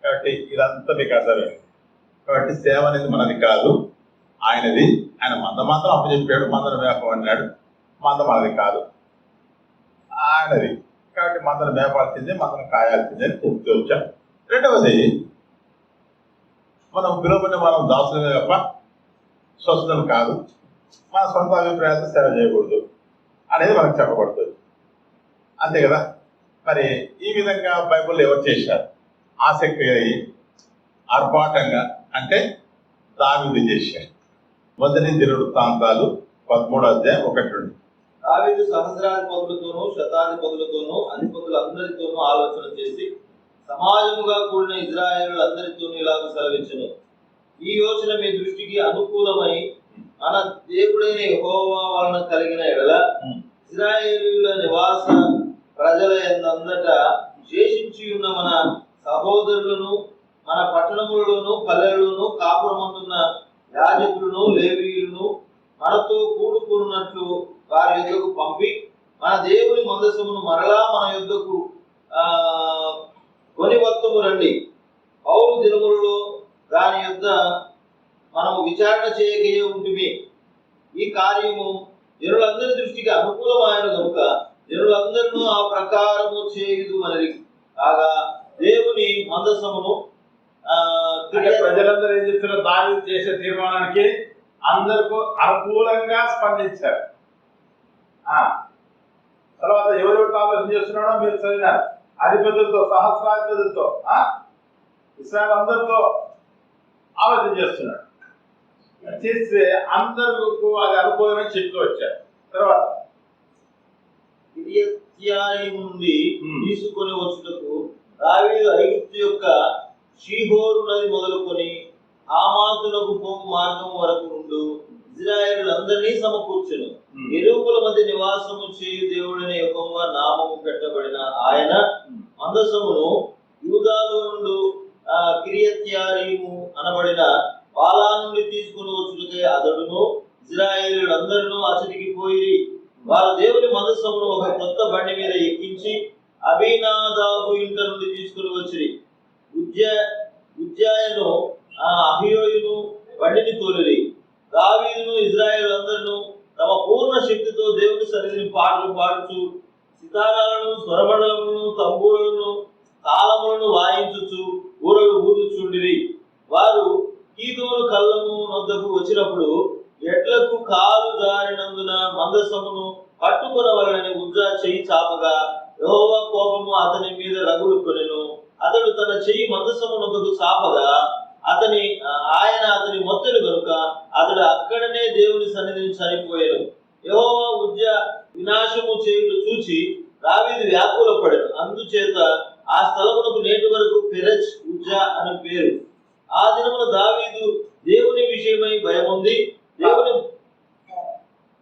కాబట్టి ఇదంతా మీకు అర్థమైంది. కాబట్టి సేవ అనేది మనది కాదు, ఆయనది. ఆయన మంద మాత్రం అప్పచెప్పాడు, మందను మేపం అన్నాడు. మంద మనది కాదు, ఆయనది. కాబట్టి మందను మేపాల్సిందే, మందను కాయాల్సిందే అని చెప్తూ వచ్చాం. రెండవది, మనం పిలువబడిన మనం దాసులమే తప్ప స్వస్థతలు కాదు, మన సొంత అభిప్రాయాలతో సేవ చేయకూడదు అనేది మనకు చెప్పబడుతుంది. అంతే కదా. మరి ఈ విధంగా బైబిల్లో ఎవరు చేశారు? ఆసక్తి కలిగి ఆర్భాటంగా అంటే దావీదు చేశాడు. మొదటి దినవృత్తాంతాలు 13:1-2. దావీదు సహస్రాధిపతులతోనూ శతాధిపతులతోనూ అధిపతులందరితోనూ ఆలోచన చేసి సమాజముగా కూడిన ఇజ్రాయేలులందరితోనూ ఇలాగ సెలవిచ్చెను. ఈ యోచన మీ దృష్టికి అనుకూలమై మన దేవుడైన యెహోవా వలన కలిగిన ఎడల ఇజ్రాయేలీయుల నివాస ప్రజల యందంతట శేషించి ఉన్న మన సహోదరులను మన పట్టణములలోను పల్లెలను కాపురమందున్న యాజకులను లేవీయులను మనతో కూడుకున్నట్లు వారి యొద్దకు పంపి మన దేవుని మందసమును మరలా మన యొద్దకు కొనివత్తము రండి. పౌరు దినములలో దాని యొద్ద మనము విచారణ చేయగలిగే ఉంటుంది. ఈ కార్యము జనులందరి దృష్టికి అనుకూలమైన కనుక జనులందరూ ఆ ప్రకారము చేయుదు మనరి. కాగా దేవుని మందసమును ప్రజలందరూ ఏం చెప్తున్నారు? దావీదు చేసే తీర్మానానికి అందరికీ అనుకూలంగా స్పందించారు. తర్వాత ఎవరెవరికి ఆలోచన చేస్తున్నాడో మీరు చదివినారు. అధిపతులతో, సహస్రాధిపతులతో, ఇస్రాయేల్ అందరితో ఆలోచన చేస్తున్నాడు. చేస్తే అందరికీ అది అనుకూలమని చెప్తూ వచ్చారు. తర్వాత నుండి తీసుకొని వచ్చుటకు దావీదు ఐగుప్తు యొక్క షీహోరు నది మొదలుకొని ఆమాతులకు పోగు మార్గం వరకు నుండు ఇజ్రాయేలులందరినీ సమకూర్చెను. ఎరువుల మధ్య నివాసము చేయు దేవుడైన యెహోవా నామము పెట్టబడిన ఆయన మందసమును యూదాలో నుండు కిరియత్యారీము అనబడిన బాలా నుండి తీసుకుని వచ్చుటకై అతడును ఇజ్రాయేలులందరూ అతడికి పోయి వారు దేవుని మందసమును ఒక కొత్త బండి మీద ఎక్కించి అబీనాదాబు ఇంట నుండి తీసుకుని వచ్చి ఉజ్జాయను అహియోయును బండిని తోలిరి. దావీదును ఇజ్రాయేలులందరూ తమ పూర్ణ శక్తితో దేవుని సన్నిధిని పాటలు పాడుచు సితారాలను, స్వరమండలములను, తంబూరులను, తాళములను వాయించుచు ఊరలు ఊదుచుండిరి. వారు కీదోను కళ్ళము నొద్దకు వచ్చినప్పుడు ఎడ్లకు కాలు జారినందున మందసమును పట్టుకొనవలనని ఉజ్జా చెయ్యి చాపగా యెహోవా కోపము అతని మీద రగులుకొనెను. అతడు తన చెయ్యి మందసము నొద్దకు చాపగా ఆయన అతని మొత్తలు కనుక అతడు అక్కడనే దేవుని సన్నిధిని చనిపోయాను. యెహోవా ఉజ్జా వినాశము చేయుట చూచి దావీదు వ్యాకులపడెను. అందుచేత ఆ స్థలమునకు నేటి వరకు పెరెజ్ ఉజ్జా అని పేరు. ఆ దినమున దావీదు దేవుని విషయమై భయముంది. దేవుని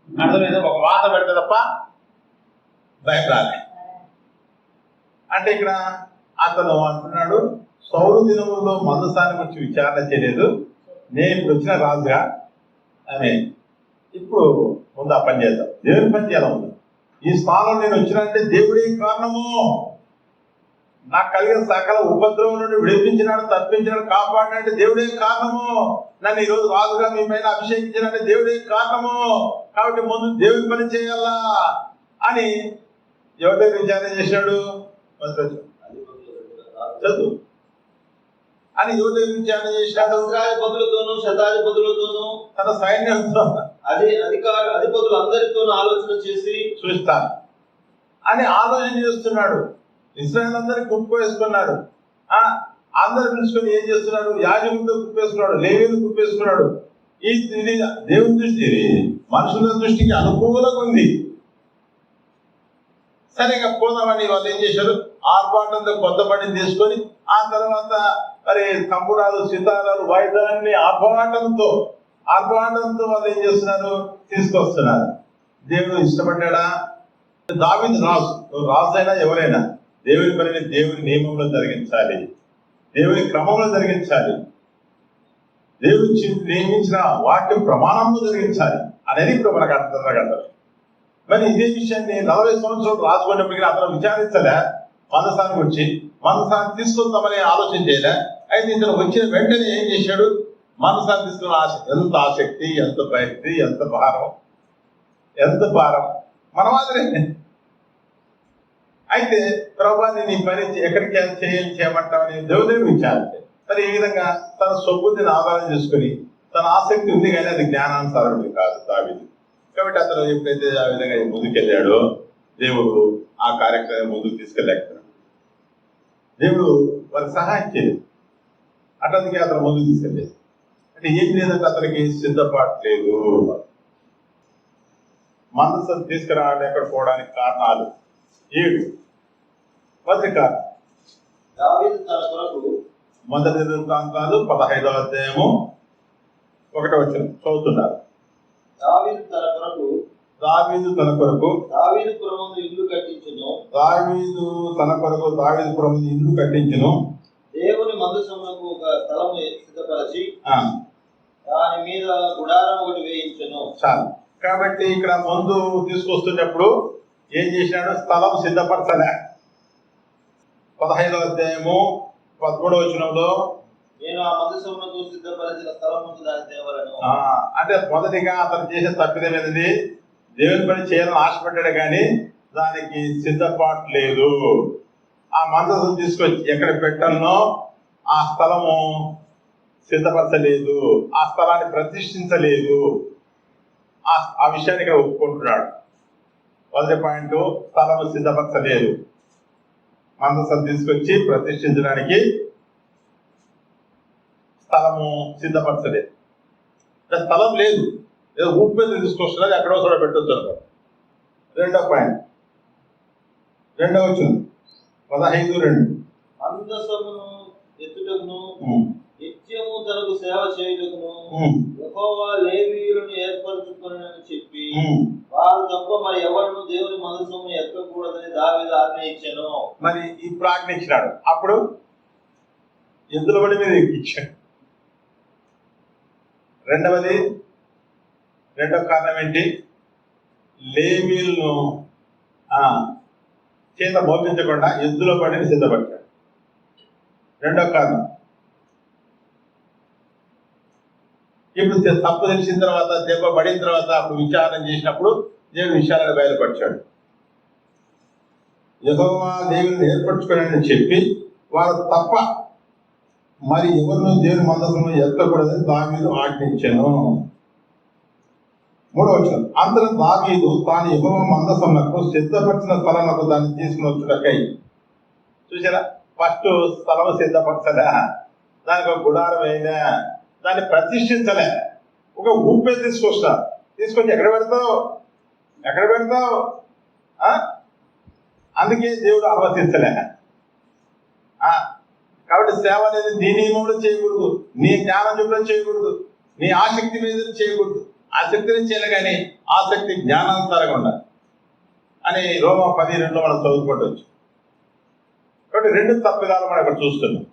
అర్థమైంది. ఒక వాత పెడితే తప్ప భయం రాలే. అంటే ఇక్కడ అతను అంటున్నాడు, సౌలు దినములో మందసాన్ని గురించి విచారణ చేయలేదు, నేను ఇప్పుడు వచ్చిన రాజుగా అని. ఇప్పుడు ముందు ఆ పని చేద్దాం, దేవుని పని చేయాలి. ఉంది ఈ స్థానంలో నేను వచ్చినంటే దేవుడే కారణము. నాకు కలిగిన సకల ఉపద్రవం నుండి విడిపించినాడు, తప్పించినాడు, కాపాడినంటే దేవుడే కారణము. నన్ను ఈరోజు రాజుగా మీ పైన అభిషేకించినంటే దేవుడే కారణము. కాబట్టి ముందు దేవుని పని చేయాలా అని ఎవరి దగ్గర విచారణ చేశాడు? చదువు అని ఎవరి దగ్గర విచారణ చేశాడు? సహస్రాధిపతులతోనూ శతాధిపతులతోనూ తన సైన్యంతో అధిపతులు అందరితోనూ ఆలోచన చేసి చూస్తాను అని ఆలోచన చేస్తున్నాడు. ఇశ్రాయేలు అందరినీ కుప్పేసుకున్నాడు. అందరు పిలుచుకొని ఏం చేస్తున్నాడు? యాజకులతో కుప్పేసుకున్నాడు, లేవీయులు కుప్పేసుకున్నాడు. ఇది దేవుని దృష్టి, మనుషుల దృష్టికి అనుకూలంగా ఉంది. సరిగా పోదామని వాళ్ళు ఏం చేశారు, ఆర్భాటంతో కొత్త బండిని తీసుకొని ఆ తర్వాత మరి కంపుడాలు సితారాలు వాయిదాలన్నీ ఆర్భాటంతో వాళ్ళు ఏం చేస్తున్నారు, తీసుకొస్తున్నారు. దేవుడు ఇష్టపడ్డా? దావీదు రాజు, రాజు అయినా ఎవరైనా దేవుని పనిని దేవుని నియమంలో జరిగించాలి, దేవుని క్రమంలో జరిగించాలి, దేవుని నియమించిన వాక్య ప్రమాణంలో జరిగించాలి అనేది ఇప్పుడు మనకు అర్థం. మరి ఇదే విషయాన్ని 40 సంవత్సరాలు రాజుకున్నప్పటికీ అతను విచారించలే, మందసానికి వచ్చి మందసాన్ని తీసుకొద్దామని ఆలోచన చేయలే. అయితే ఇతను వచ్చిన వెంటనే ఏం చేశాడు, మందసాన్ని తీసుకున్న ఎంత ఆసక్తి, ఎంత భక్తి, ఎంత భారం మన మాదిరే. అయితే ప్రభువాన్ని నీ పని ఎక్కడికి చేయమంటామని దేవుని విచారించాలి. మరి ఈ విధంగా తన సొబ్బుద్ధిని ఆధారం చేసుకుని తన ఆసక్తి ఉంది కానీ అది జ్ఞానానుసారమే కాదు దావీదు. కాబట్టి అతను ఎప్పుడైతే ఆ విధంగా ముందుకెళ్ళాడో దేవుడు ఆ కార్యక్రమం ముందుకు తీసుకెళ్ళలేకపోయాడు. దేవుడు వారికి సహాయం చేయలేదు, అతనికి అతను ముందుకు తీసుకెళ్ళలేదు. అంటే ఏం లేదంటే అతనికి సిద్ధపాటు లేదు. మనసు తీసుకురాలేకపోవడానికి కారణాలు 7. మొదటి కారణం దావీదు తన కొరకు, మొదటి వృత్తాంతాలు 15వ అధ్యాయము 1వ వచనం చదువుతున్నారు. దావీదు తన కొరకు దావీదు దావీదుపురమందు ఇల్లు కట్టించును. దావీదుపురమందు ఇల్లు కట్టించును. దేవుని మందసమునకు ఒక స్థలము సిద్ధపరచి దాని మీద గుడారం ఒకటి వేయించును. చాలు. కాబట్టి ఇక్కడ ముందు తీసుకొస్తున్నప్పుడు ఏం చేసినాడు, స్థలం సిద్ధపరచలే. 15వ అధ్యాయము 13వ వచనంలో నేను ఆ మందసమునకు సిద్ధపరిచిన స్థలం ముందు దాని తేవలను. అంటే మొదటిగా అతను చేసే తప్పిదం ఏంది, దేవుని పని చేయాలని ఆశపడ్డాడు కానీ దానికి సిద్ధపాటు లేదు. ఆ మందసం తీసుకొచ్చి ఎక్కడ పెట్టాలనో ఆ స్థలము సిద్ధపరచలేదు, ఆ స్థలాన్ని ప్రతిష్ఠించలేదు. ఆ విషయాన్ని ఇక్కడ ఒప్పుకుంటున్నాడు. మొదటి పాయింట్, స్థలము సిద్ధపరచలేదు. మందసం తీసుకొచ్చి ప్రతిష్ఠించడానికి స్థలము సిద్ధపరచలేదు. స్థలం లేదు, ఏదో ఊపి మీద తీసుకొస్తున్నది, ఎక్కడో చోట పెట్టొచ్చు అనుకో. రెండో పాయింట్, 2వ వచనం 15:2 మందసమును ఎత్తుటకును నిత్యము తనకు సేవ చేయుటకును యెహోవా లేవీయులను ఏర్పరచుకొనని చెప్పి వారు తప్ప మరి ఎవరు దేవుని మందసమును ఎత్తకూడదని దావీదు ఆజ్ఞయించెను. మరి ఇప్పుడు ఆజ్ఞయించినాడు, అప్పుడు ఎద్దుల బండి మీద ఎక్కించాడు. రెండవ కారణం ఏంటి, లేవీయులను చేత మోపించకుండా ఎద్దుల బండిని సిద్ధపడ్డాడు. రెండవ కారణం, ఇప్పుడు తప్పు తెలిసిన తర్వాత, దెబ్బ పడిన తర్వాత అప్పుడు విచారణ చేసినప్పుడు దేవుడు విషయాలను బయలుపరిచాడు. యెహోవా దేవుని ఏర్పరచుకోవాలని చెప్పి వారు తప్ప మరి ఎవరినూ దేవుని మందసమును ఎత్తకూడదని దావీదు ఆజ్ఞించెను. 3వ వచనం, అంతలో దావీదు తాను యెహోవా మందసమునకు సిద్ధపరిచిన స్థలమునకు దాన్ని తీసుకుని వచ్చుటకై. చూసారా, ఫస్ట్ స్థలం సిద్ధపరచలే, దానికి ఒక గుడారం అయినా, దాన్ని ప్రతిష్ఠించలే, ఒక ఊపే తీసుకొచ్చి ఎక్కడ పెడతావు అందుకే దేవుడు అనుమతించలే. కాబట్టి సేవ అనేది నీ నియమంలో చేయకూడదు, నీ జ్ఞానం చూపడం చేయకూడదు, నీ ఆసక్తి మీద చేయకూడదు. ఆసక్తిని చేయాలి కానీ ఆసక్తి జ్ఞానానుసారంగా ఉండాలి అని రోమా 10:2 మనం చదువుకోవచ్చు. కాబట్టి 2 తప్పిదాలు మనం ఇక్కడ చూస్తున్నాం.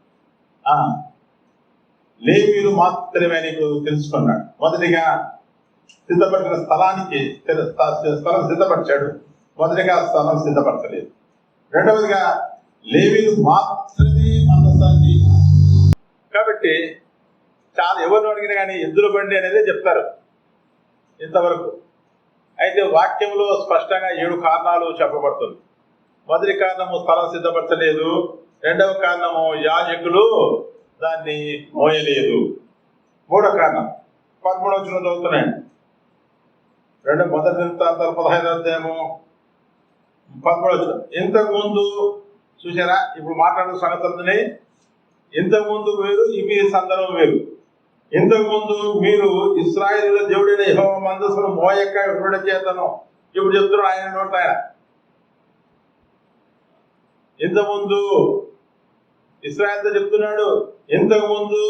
లేవీయులు మాత్రమే నీకు తెలుసుకున్నాడు. మొదటిగా సిద్ధపరిచిన స్థలానికి స్థలం సిద్ధపరిచాడు, మొదటిగా స్థలం సిద్ధపరచలేదు. రెండవదిగా లేవీయులు మాత్రమే మందసాన్ని. కాబట్టి చాలా ఎవరిని అడిగినా కానీ ఎద్దుల బండి అనేది చెప్తారు ఇంతవరకు. అయితే వాక్యంలో స్పష్టంగా 7 కారణాలు చెప్పబడుతుంది. మొదటి కారణము స్థలం సిద్ధపరచలేదు, రెండవ కారణము యాజకులు దాన్ని మోయలేదు, మూడో కారణం 13వ వచనం చదువుతున్నాయండి. మొదటి వృత్తాంతాలు 15వ అధ్యాయము 13వ వచనం. ఇంతకుముందు చూసారా, ఇప్పుడు మాట్లాడిన సంగతులని ఇంతకుముందు వేరు, ఇవి సందర్భం వేరు. ఇంతకుముందు మీరు ఇశ్రాయేలుల దేవుడైన యెహోవా మందసమును మోయక ఉండడం చేతను, ఇప్పుడు చెప్తున్నారు ఆయన నోట ఆయన ఇంతకుముందు ఇశ్రాయేలుతో చెప్తున్నాడు, ఇంతకు ముందు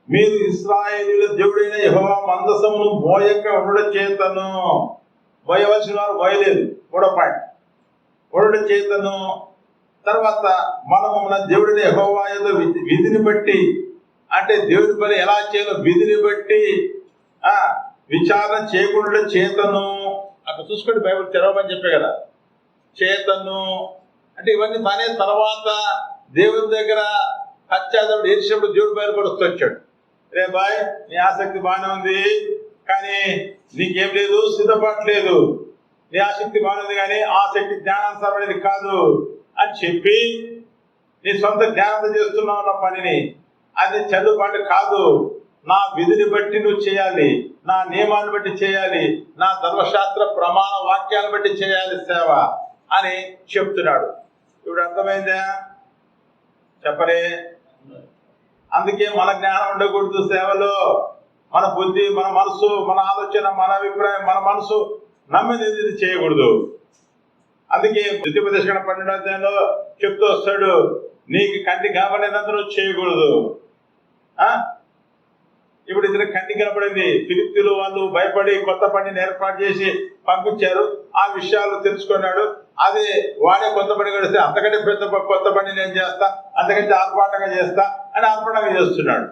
మీరు ఇశ్రాయేలీయుల దేవుడైన యెహోవా మందసమును మోయక ఉండడం చేతను, మోయవలసిన వారు మోయలేదు. 3వ పాయింట్, ఉండడం చేతను. తర్వాత మనము మన దేవుడైన యెహోవా యొక్క విధిని బట్టి, అంటే దేవుడి పని ఎలా చేయాలో విధిని బట్టి విచారణ చేయకుండా చేతను. అక్కడ చూసుకోండి, బైబిల్ తెరవమని చెప్పే కదా, చేతను అంటే ఇవన్నీ పనే. తర్వాత దేవుని దగ్గర హత్యాదవుడు ఏడ్చినప్పుడు దేవుడు బయలుపడి వచ్చాడు, రే బాయ్ నీ ఆసక్తి బాగానే ఉంది కానీ నీకేం లేదు, సిద్ధపడలేదు. నీ ఆసక్తి బాగానే ఉంది కానీ ఆసక్తి జ్ఞానానుసారమైనది కాదు అని చెప్పి నీ సొంత జ్ఞానంతో చేస్తున్నావు నా పనిని, అది చదువుబాటు కాదు. నా విధిని బట్టి నువ్వు చేయాలి, నా నియమాన్ని బట్టి చేయాలి, నా ధర్మశాస్త్ర ప్రమాణ వాక్యాలను బట్టి చేయాలి సేవ అని చెప్తున్నాడు. ఇప్పుడు అర్థమైందా? చెప్పరే. అందుకే మన జ్ఞానం ఉండకూడదు సేవలో. మన బుద్ధి, మన మనసు, మన ఆలోచన, మన అభిప్రాయం, మన మనసు నమ్మిది ఇది చేయకూడదు. అందుకే ద్వితీయోపదేశకాండ 12వ అధ్యాయంలో చెప్తూ వస్తాడు, నీకు కంటి కనబడినంత నువ్వు చేయకూడదు. ఇప్పుడు ఇతర కంటి కనపడింది, ఫిలిప్తీయులు వాళ్ళు భయపడి కొత్త పనిని ఏర్పాటు చేసి పంపించారు. ఆ విషయాలు తెలుసుకున్నాడు. అదే వాడే కొత్త పని గడిస్తే అంతకంటే పెద్ద కొత్త పని నేను చేస్తా, అంతకంటే ఆర్భాటంగా చేస్తా అని ఆర్భాటంగా చేస్తున్నాడు.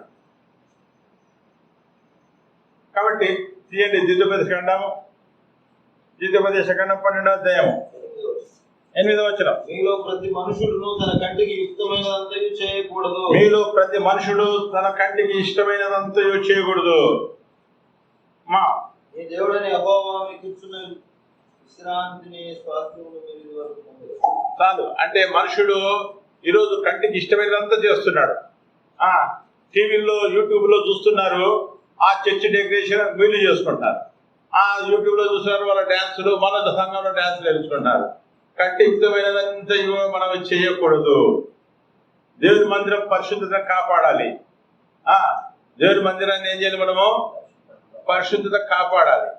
కాబట్టి తీయండి ద్వితీయోపదేశకాండం 12వ అధ్యాయం 8వ వచనం. మీలో ప్రతి మనుషుడును తన కంటికి యుక్తమైనదంతయు చేయకూడదు. మీలో ప్రతి మనుషుడు తన కంటికి ఇష్టమైనదంతయు చేయకూడదు. మీ దేవుడైన యెహోవా మీకు ఇచ్చిన విశ్రాంతిని స్వాస్థ్యమును మీరు ఇదివరకు పొందలేదు. చాలు. అంటే మనుషుడు ఈరోజు కంటికి ఇష్టమైనదంతా చేస్తున్నాడు. టీవీల్లో యూట్యూబ్లో చూస్తున్నారు, ఆ చర్చ్ డెకరేషన్ వీళ్ళు చేసుకుంటున్నారు. ఆ యూట్యూబ్లో చూస్తున్నారు వాళ్ళ డ్యాన్సులు, మన సంఘంలో డ్యాన్సులు నేర్చుకుంటున్నారు. కంటియుక్తమైనదంతా మనం చేయకూడదు. దేవుని మందిరం పరిశుద్ధత కాపాడాలి. దేవుని మందిరాన్ని ఏం చేయాలి? మనము పరిశుద్ధత కాపాడాలి.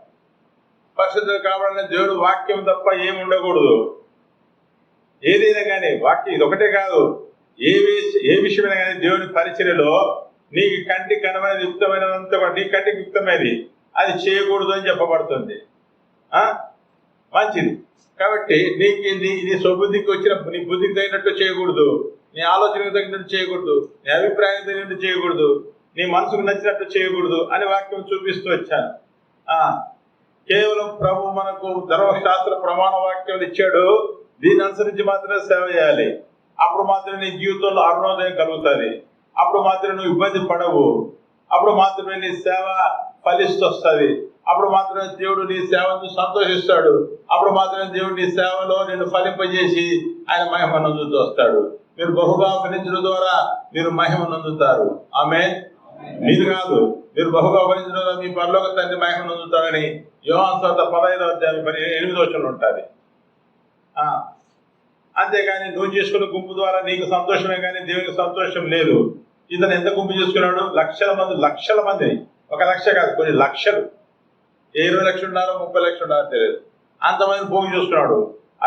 పరిశుద్ధత కాపాడాలని దేవుడు వాక్యం తప్ప ఏమి ఉండకూడదు. ఏదైనా కానీ వాక్యం ఇది ఒకటే కాదు, ఏ విషయమైనా కానీ దేవుని పరిచర్యలో నీకు కంటి కనమైనది యుక్తమైనదంతా కూడా నీ కంటికి యుక్తమైనది అది చేయకూడదు అని చెప్పబడుతుంది. మంచిది. కాబట్టి నీకు నీ స్వబుద్ధికి వచ్చిన నీ బుద్ధికి తగినట్టు చేయకూడదు, నీ ఆలోచనకు తగినట్టు చేయకూడదు, నీ అభిప్రాయానికి తగినట్టు చేయకూడదు, నీ మనసుకు నచ్చినట్టు చేయకూడదు అని వాక్యం చూపిస్తూ వచ్చాను. కేవలం ప్రభు మనకు ధర్మశాస్త్ర ప్రమాణ వాక్యాలు ఇచ్చాడు, దీన్ని అనుసరించి మాత్రమే సేవ చేయాలి. అప్పుడు మాత్రమే నీ జీవితంలో అరుణోదయం కలుగుతుంది. అప్పుడు మాత్రమే నువ్వు ఇబ్బంది పడవు. అప్పుడు మాత్రమే నీ సేవ ఫలిస్తూ వస్తుంది. అప్పుడు మాత్రమే దేవుడు నీ సేవను సంతోషిస్తాడు. అప్పుడు మాత్రమే దేవుడు నీ సేవలో నిన్ను ఫలింపజేసి ఆయన మహిమ నందుతూ వస్తాడు. మీరు బహుగా ఫలించడం ద్వారా మీరు మహిమ నందుతారు. ఆమేన్. మీరు కాదు, మీరు బహుగా ఫలించడం ద్వారా మీ పరలోక తండ్రి మహిమ నందుతారని యోహాను సువార్త 15వ అధ్యాయం 8వ వచనంలో ఉంటుంది. అంతేగాని నువ్వు చేసుకున్న గుంపు ద్వారా నీకు సంతోషమే కానీ దేవునికి సంతోషం లేదు. ఇతను ఎంత గుంపు చేసుకున్నాడు? లక్షల మంది, 1 లక్ష కాదు, కొన్ని లక్షలు. 20 లక్షలు ఉన్నారో 30 లక్షలు ఉన్నారో తెలియదు, అంతమంది భోగి చూస్తున్నాడు.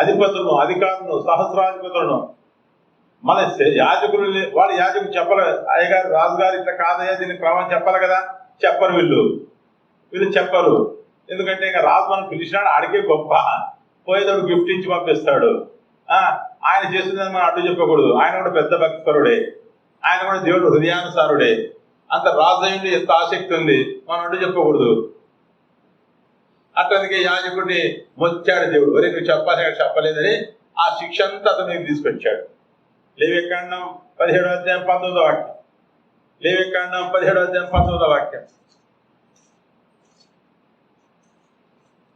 అధిపతులను, అధికారులను, సహస్రాధిపతులను, మన యాజకులు, వాడు యాజకులు చెప్పలేదు. అయ్యగారు, రాజుగారు ఇట్లా కాదయ్యా దీన్ని క్రమం చెప్పాలి కదా, చెప్పరు వీళ్ళు చెప్పరు. ఎందుకంటే ఇంకా రాజు మనం పిలిచినాడు, ఆడికే గొప్ప, పోయేదాడు గిఫ్ట్ ఇచ్చి పంపిస్తాడు. ఆయన చేస్తుందని మనం అడ్డు చెప్పకూడదు. ఆయన కూడా పెద్ద భక్తిపరుడే, ఆయన కూడా దేవుడు హృదయానుసారుడే. అంత రాజు అయింది, ఎంత ఆసక్తి ఉంది, మనం అడ్డు చెప్పకూడదు. అతనికి యాజకుడిని మొచ్చాడు దేవుడు, ఒరే నువ్వు చెప్పలేదని ఆ శిక్ష అంతా అతనికి తీసుకొచ్చాడు. లేవియకాండం 17వ అధ్యాయం 19వ వాక్యం. లేవియకాండం 17వ అధ్యాయం 19వ వాక్యం.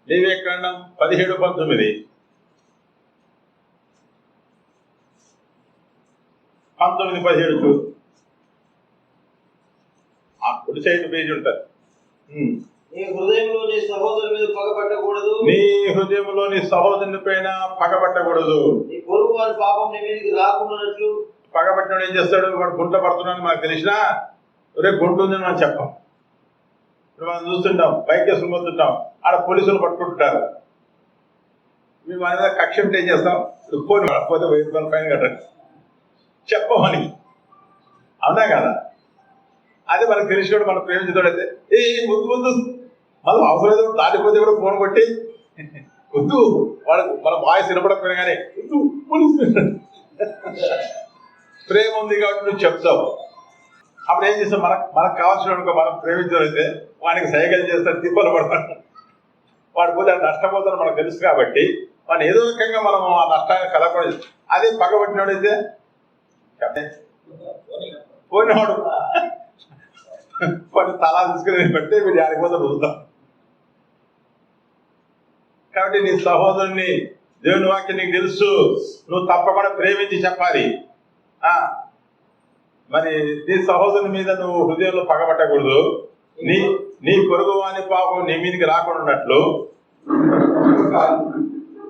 లేవియకాండం 17:19. 19:17 చూడు. ఆ కుడి సైడ్ పేజీ ఉంటుంది. నీ హృదయంలో నీ సహోదరుని మీద పగపట్టకూడదు. నీ హృదయంలో నీ సహోదరుని పైన పగపట్టకూడదు. నీ పొరుగు వారి పాపం నీ మీదకి రాకున్నట్లు. పగబట్టినాడు ఏం చేస్తాడు? వాడు గుంట పడుతున్నాడు మనకు తెలిసినా రేపు గుంట ఉందని మనం చెప్పాం. ఇప్పుడు మనం చూస్తుంటాం, బైక్ కేసులు పొందుతుంటాం, ఆడ పోలీసులు పట్టుకుంటుంటారు. మేము మన మీద కక్ష ఉంటే ఏం చేస్తాం? పోనీ పోతే 1000 రూపాయలు ఫైన్ కట్టండి చెప్పమని. అవునా కదా? అదే మనకు తెలిసినోడు మనం ప్రేమించడైతే ముందు ముందు మనం అవసరం లేదు దాటిపోతే కూడా ఫోన్ కొట్టి వద్దు వాడు మన వాయిస్ వినపడకపోయినా కానీ వద్దు పోలీసు ప్రేమ ఉంది కాబట్టి నువ్వు చెప్తావు. అప్పుడు ఏం చేస్తాం? మనకు కావాల్సిన మనం ప్రేమించడైతే వానికి సైకిల్ చేస్తాడు, తిప్పలు పడతాడు, వాడు పోతే నష్టపోతాడు మనకు తెలుసు కాబట్టి మనం ఏదో రకంగా మనం ఆ నష్టాన్ని కలగకూడదు. అదే పగబట్టినోడైతే పోయినవాడు వాడు తలా తీసుకుని బట్టి వీడు ఆడిపోతే చూద్దాం. కాబట్టి నీ సహోదరుని దేవుని వాక్యం నీకు తెలుసు, నువ్వు తప్పకుండా ప్రేమించి చెప్పాలి. మరి నీ సహోదరుని మీద నువ్వు హృదయంలో పగబట్టకూడదు. నీ పొరుగు వాని పాపం నీ మీదకి రాకుండా ఉన్నట్లు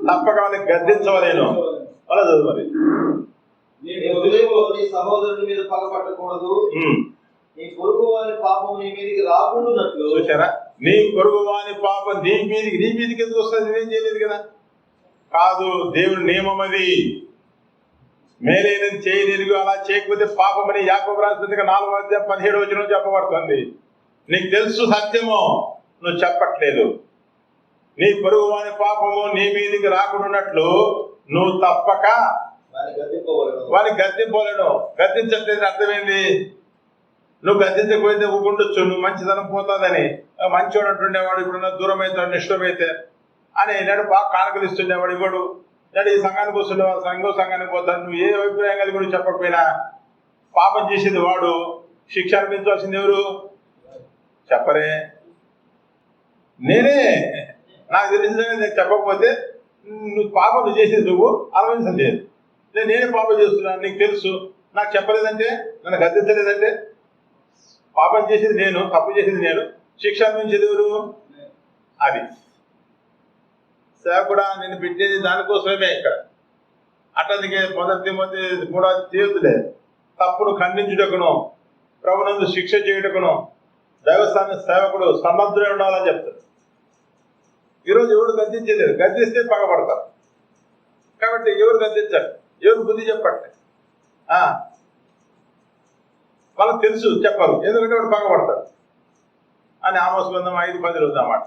తప్పక వాళ్ళని గద్దించవలేను. అలా చదువు మరి. నీ సహోదరుని మీద పగపట్టకూడదు, నీ పొరుగు వాని పాపం నీ మీదకి రాకుండా. చూసారా? నీ పొరుగు వాని పాపం నీ మీదకి ఎందుకు వస్తుంది? నువ్వేం చేయలేదు కదా. కాదు, దేవుని నియమం అది. మేలేనని చేయలేదు, అలా చేయకపోతే పాపమని యాకోబు రాసిన 4:17 చెప్పబడుతుంది. నీకు తెలుసు సత్యము, నువ్వు చెప్పట్లేదు. నీ పొరుగు వాని పాపము నీ మీదికి రాకుండాన్నట్లు నువ్వు తప్పక వాడిని గద్దింపోలేను. గద్దించట్లేదు అర్థమైంది. నువ్వు గద్దించకపోతే ఊకుండొచ్చు, నువ్వు మంచితనం పోతుందని. మంచివాడు అంటుండేవాడు ఇప్పుడు దూరం అవుతాడు నిష్టమైతే అని నేడు బాగా కానుకలు ఇస్తుండేవాడు ఇవ్వడు. నేడు ఈ సంఘానికి వస్తుండేవాడు, ఇంకో సంఘానికి పోతాడు. నువ్వు ఏ అభిప్రాయం కలిగి కూడా చెప్పకపోయినా పాపం చేసేది వాడు, శిక్ష అనిపించవలసింది ఎవరు? చెప్పరే. నేనే. నాకు తెలిసిన నేను చెప్పకపోతే నువ్వు పాపం చేసేది నువ్వు అనుభవించలేదు. నేనే పాపం చేస్తున్నాను, నీకు తెలుసు, నాకు చెప్పలేదంటే, నన్ను గద్దించలేదంటే పాపం చేసేది నేను, తప్పు చేసేది నేను, శిక్ష అనుభవించేది ఎవరు? అది సేవకుడా నేను పెట్టేది దానికోసమే. ఇక్కడ అట్లదికే 1 తిమోతి 3 తప్పును ఖండించుటకును ప్రభునందు శిక్ష చేయుటకును దైవస్థాన సేవకుడు సన్నద్ధుడై ఉండాలని చెప్తాడు. ఈరోజు ఎవరు గద్దించలేదు, గద్దిస్తే పగబడతారు. కాబట్టి ఎవరు గద్దించారు, ఎవరు బుద్ధి చెప్పట్లే. వాళ్ళకి తెలుసు చెప్పరు, ఎందుకంటే వాడు పగబడతారు అని. ఆమోస్ గ్రంథం 5:10 అన్నమాట.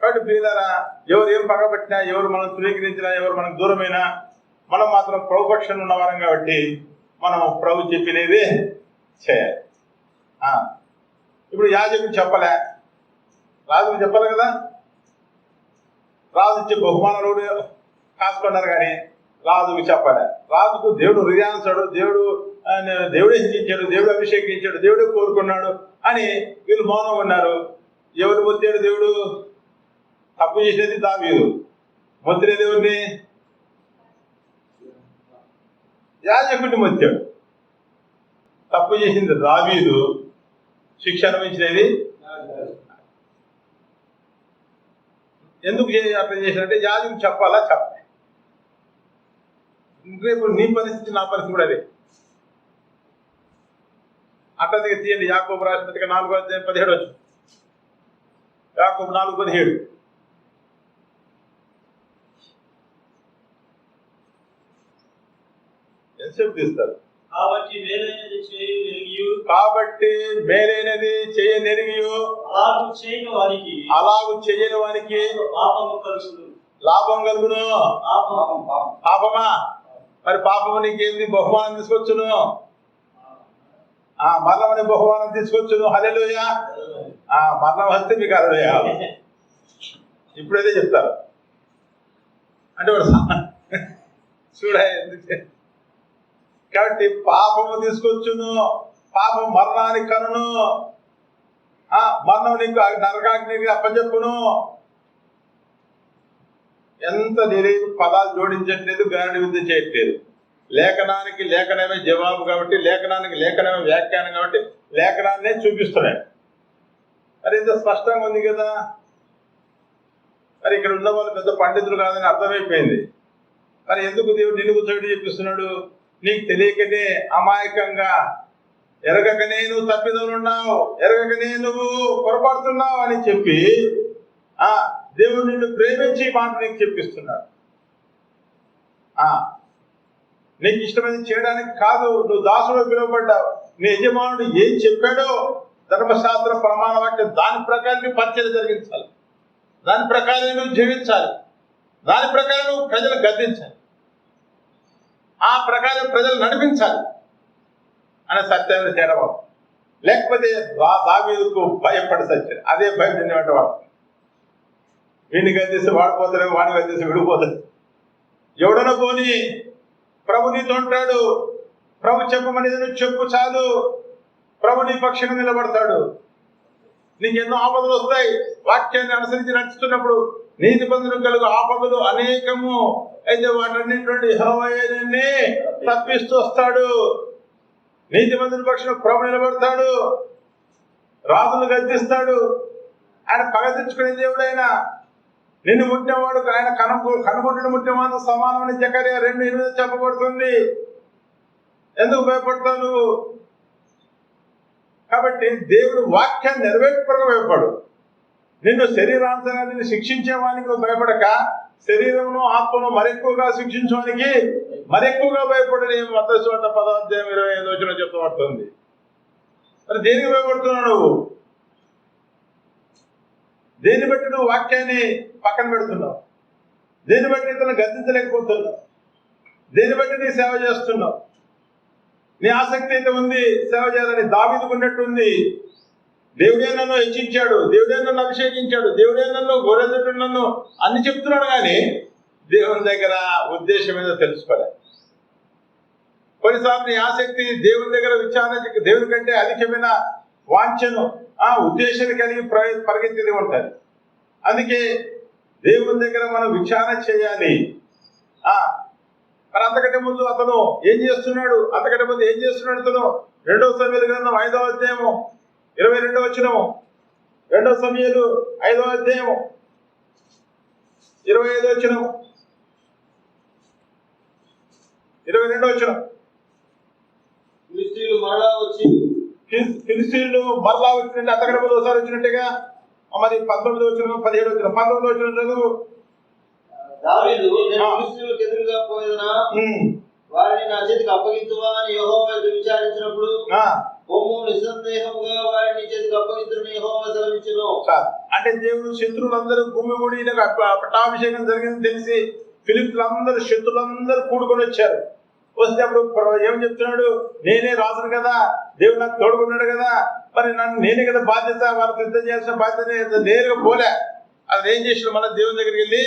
కాబట్టి ప్రియులారా, ఎవరు ఏం పగబట్టినా, ఎవరు మనం ధృవీకరించినా, ఎవరు మనకు దూరమైనా మనం మాత్రం ప్రభుపక్షంలో ఉన్నవారం కాబట్టి మనం ప్రభు చెప్పినది చేయాలి. ఇప్పుడు యాజకుడు చెప్పలే, రాజుకు చెప్పాలి కదా. రాజు ఇచ్చే బహుమానాలు కాసుకున్నారు కానీ రాజుకు చెప్పలే. రాజుకు దేవుడు హృదయాన్సాడు, దేవుడే హెచ్చించాడు, దేవుడు అభిషేకించాడు, దేవుడే కోరుకున్నాడు అని వీళ్ళు మౌనం ఉన్నారు. ఎవరు మొత్తాడు? దేవుడు తప్పు చేసేది దావీదు, మొత్తిన దేవుడిని యాజకుడిని మొత్తాడు. తప్పు చేసింది దావీదు, శిక్ష అనుభవించినది ఎందుకు అట్లా చేసినట్టే యాజకుడు చెప్పాలా? చెప్పాలి. రేపు నీ పరిస్థితి నా పరిస్థితి కూడా అదే. అట్లా తీయండి. యాకోబు రాసిన 4:17 యాకోబు 4:17 ఎంతసేపు తీస్తారు? కాబట్టి మేలైనది చేయనెరిగియు అలాగు చేయని వానికి లాభం కలుగును. పాపమా? మరి పాపము నీకేంది? బహుమానం తీసుకొచ్చును. మరణమని బహుమానం తీసుకొచ్చును. హల్లెలూయా. మరణం వస్తే మీకు హల్లెలూయా. ఇప్పుడైతే చెప్తారు అంటే వాడు చూడ. కాబట్టి పాపము తీసుకొచ్చును, పాపం మరణానికి కనును, మరణం నీకు నరకాగ్నికి అప్పచెప్పును. ఎంత తెలియదు, పదాలు జోడించట్లేదు, గారడి విద్య చేయట్లేదు. లేఖనానికి లేఖనమే జవాబు కాబట్టి, లేఖనానికి లేఖనమే వ్యాఖ్యానం కాబట్టి లేఖనాన్నే చూపిస్తున్నాడు. మరి ఇంత స్పష్టంగా ఉంది కదా. మరి ఇక్కడ ఉన్న వాళ్ళు పెద్ద పండితులు కాదని అర్థమైపోయింది. మరి ఎందుకు దేవుడు నిన్ను కూర్చోబెట్టి చెప్పిస్తున్నాడు? నీకు తెలియకనే, అమాయకంగా, ఎరగకనే నువ్వు తప్పిదలున్నావు, ఎరగకనే నువ్వు పొరపడుతున్నావు అని చెప్పి దేవుడు నిన్ను ప్రేమించి మాట నీకు చెప్పిస్తున్నాడు. నీకు ఇష్టమైనది చేయడానికి కాదు. నువ్వు దాసుడు పిలువబడ్డావు. నీ యజమానుడు ఏం చెప్పాడో ధర్మశాస్త్ర ప్రమాణ వాక్యం దాని ప్రకారం నీ పరిచయం జరిగించాలి, దాని ప్రకారం నువ్వు జీవించాలి, దాని ప్రకారం నువ్వు ప్రజలు గద్దించాలి, ఆ ప్రకారం ప్రజలు నడిపించాలి అనే సత్యాన్ని చేరబాబు. లేకపోతే దావీదుకు భయపడి సత్యం, అదే భయం తినేవాడు వాడు. వీడిని గద్దిస్తే వాడిపోతాడు, వాడిని గద్దిస్తే విడిపోతాడు. ఎవడన పోని ప్రభు నీతో ఉంటాడు, ప్రభు చెప్పమనేది నువ్వు చెప్పు చాలు, ప్రభు నీ పక్షంగా నిలబడతాడు. నీకు ఎన్నో ఆపదలు వస్తాయి. వాక్యాన్ని అనుసరించి నడుస్తున్నప్పుడు నీతి బంధులు కలుగు ఆపదలు అనేకము. అయితే వాటన్నింటి యెహోవానే తప్పిస్తూ వస్తాడు. నీతి బంధుల పక్షంలో ప్రభు నిలబడతాడు, రాజులు గద్దిస్తాడు. ఆయన పగ తెచ్చుకునే దేవుడైనా నిన్ను ముట్టినవాడు ఆయన కనుగొంటుని ముట్టినవాడు సమానమని జకర్యా 2:8 చెప్పబడుతుంది. ఎందుకు భయపడతావు నువ్వు? కాబట్టి దేవుడు వాక్యాన్ని నెరవేర్పడక భయపడు. నిన్ను శరీరాంతంగా నిన్ను శిక్షించేవానికి నువ్వు భయపడక, శరీరమును ఆత్మను మరెక్కువగా శిక్షించడానికి మరెక్కువగా భయపడని మత్తయి 10:25 చెప్పబడుతుంది. మరి దేనికి భయపడుతున్నావు నువ్వు? దేన్ని బట్టి నువ్వు వాక్యాన్ని పక్కన పెడుతున్నావు? దేన్ని బట్టి ఇతను గద్దించలేకపోతున్నావు? దేన్ని బట్టి నీ సేవ చేస్తున్నావు? నీ ఆసక్తి అయితే ఉంది సేవ చేయాలని, దావీదుకున్నట్టుంది. దేవుడే నన్ను హెచ్చించాడు, దేవుడే నన్ను అభిషేకించాడు, దేవుడే నన్ను గొర్రెలు నన్ను అన్ని చెప్తున్నాడు, కానీ దేవుని దగ్గర ఉద్దేశం ఏదో తెలుసుకోలే. కొన్నిసార్లు నీ ఆసక్తి దేవుని దగ్గర విచారణ, దేవుని కంటే అధికమైన వాంఛను ఉద్దేశాన్ని కలిగి పరిగెత్తిది ఉంటుంది. అందుకే దేవుని దగ్గర మనం విచారణ చేయాలి. మరి అంతకంటే ముందు అతను ఏం చేస్తున్నాడు? అతను 2 సమూయేలు గ్రంథం 5వ అధ్యాయము 22వ వచనము, 2 సమూయేలు 5వ అధ్యాయము 25వ వచనము, 22వ వచనం. ఫిలిష్తీయులు మరలా వచ్చినట్టు అంతకంటే ముందు ఒకసారి వచ్చినట్టుగా మరి 19వ వచనం 17వ వచనం 19వ వచనం చదువు. దావీదు, నేను ఫిలిష్తీయులకు ఎదురుగా పోయేదనా, వారిని నా చేతికి అప్పగించువా అని యెహోవా విచారించినప్పుడు, పొమ్ము, నిస్సందేహముగా వారిని చేతికి అప్పగించుని యెహోవా సెలవిచ్చెను. అంటే దేవుడు శత్రువులందరూ భూమి కూడి పట్టాభిషేకం జరిగిందని తెలిసి ఫిలిష్తీయులందరూ శత్రులందరూ కూడుకొని వచ్చారు. వస్తే అప్పుడు ఏం చెప్తున్నాడు? నేనే రాజును కదా, దేవుడు నాకు తోడుకున్నాడు కదా, మరి నన్ను నేనే కదా బాధ్యత, వాళ్ళకి సిద్ధం చేయాల్సిన బాధ్యత నేరుగా పోలే. అది ఏం చేసాడు? మళ్ళీ దేవుని దగ్గరికి వెళ్ళి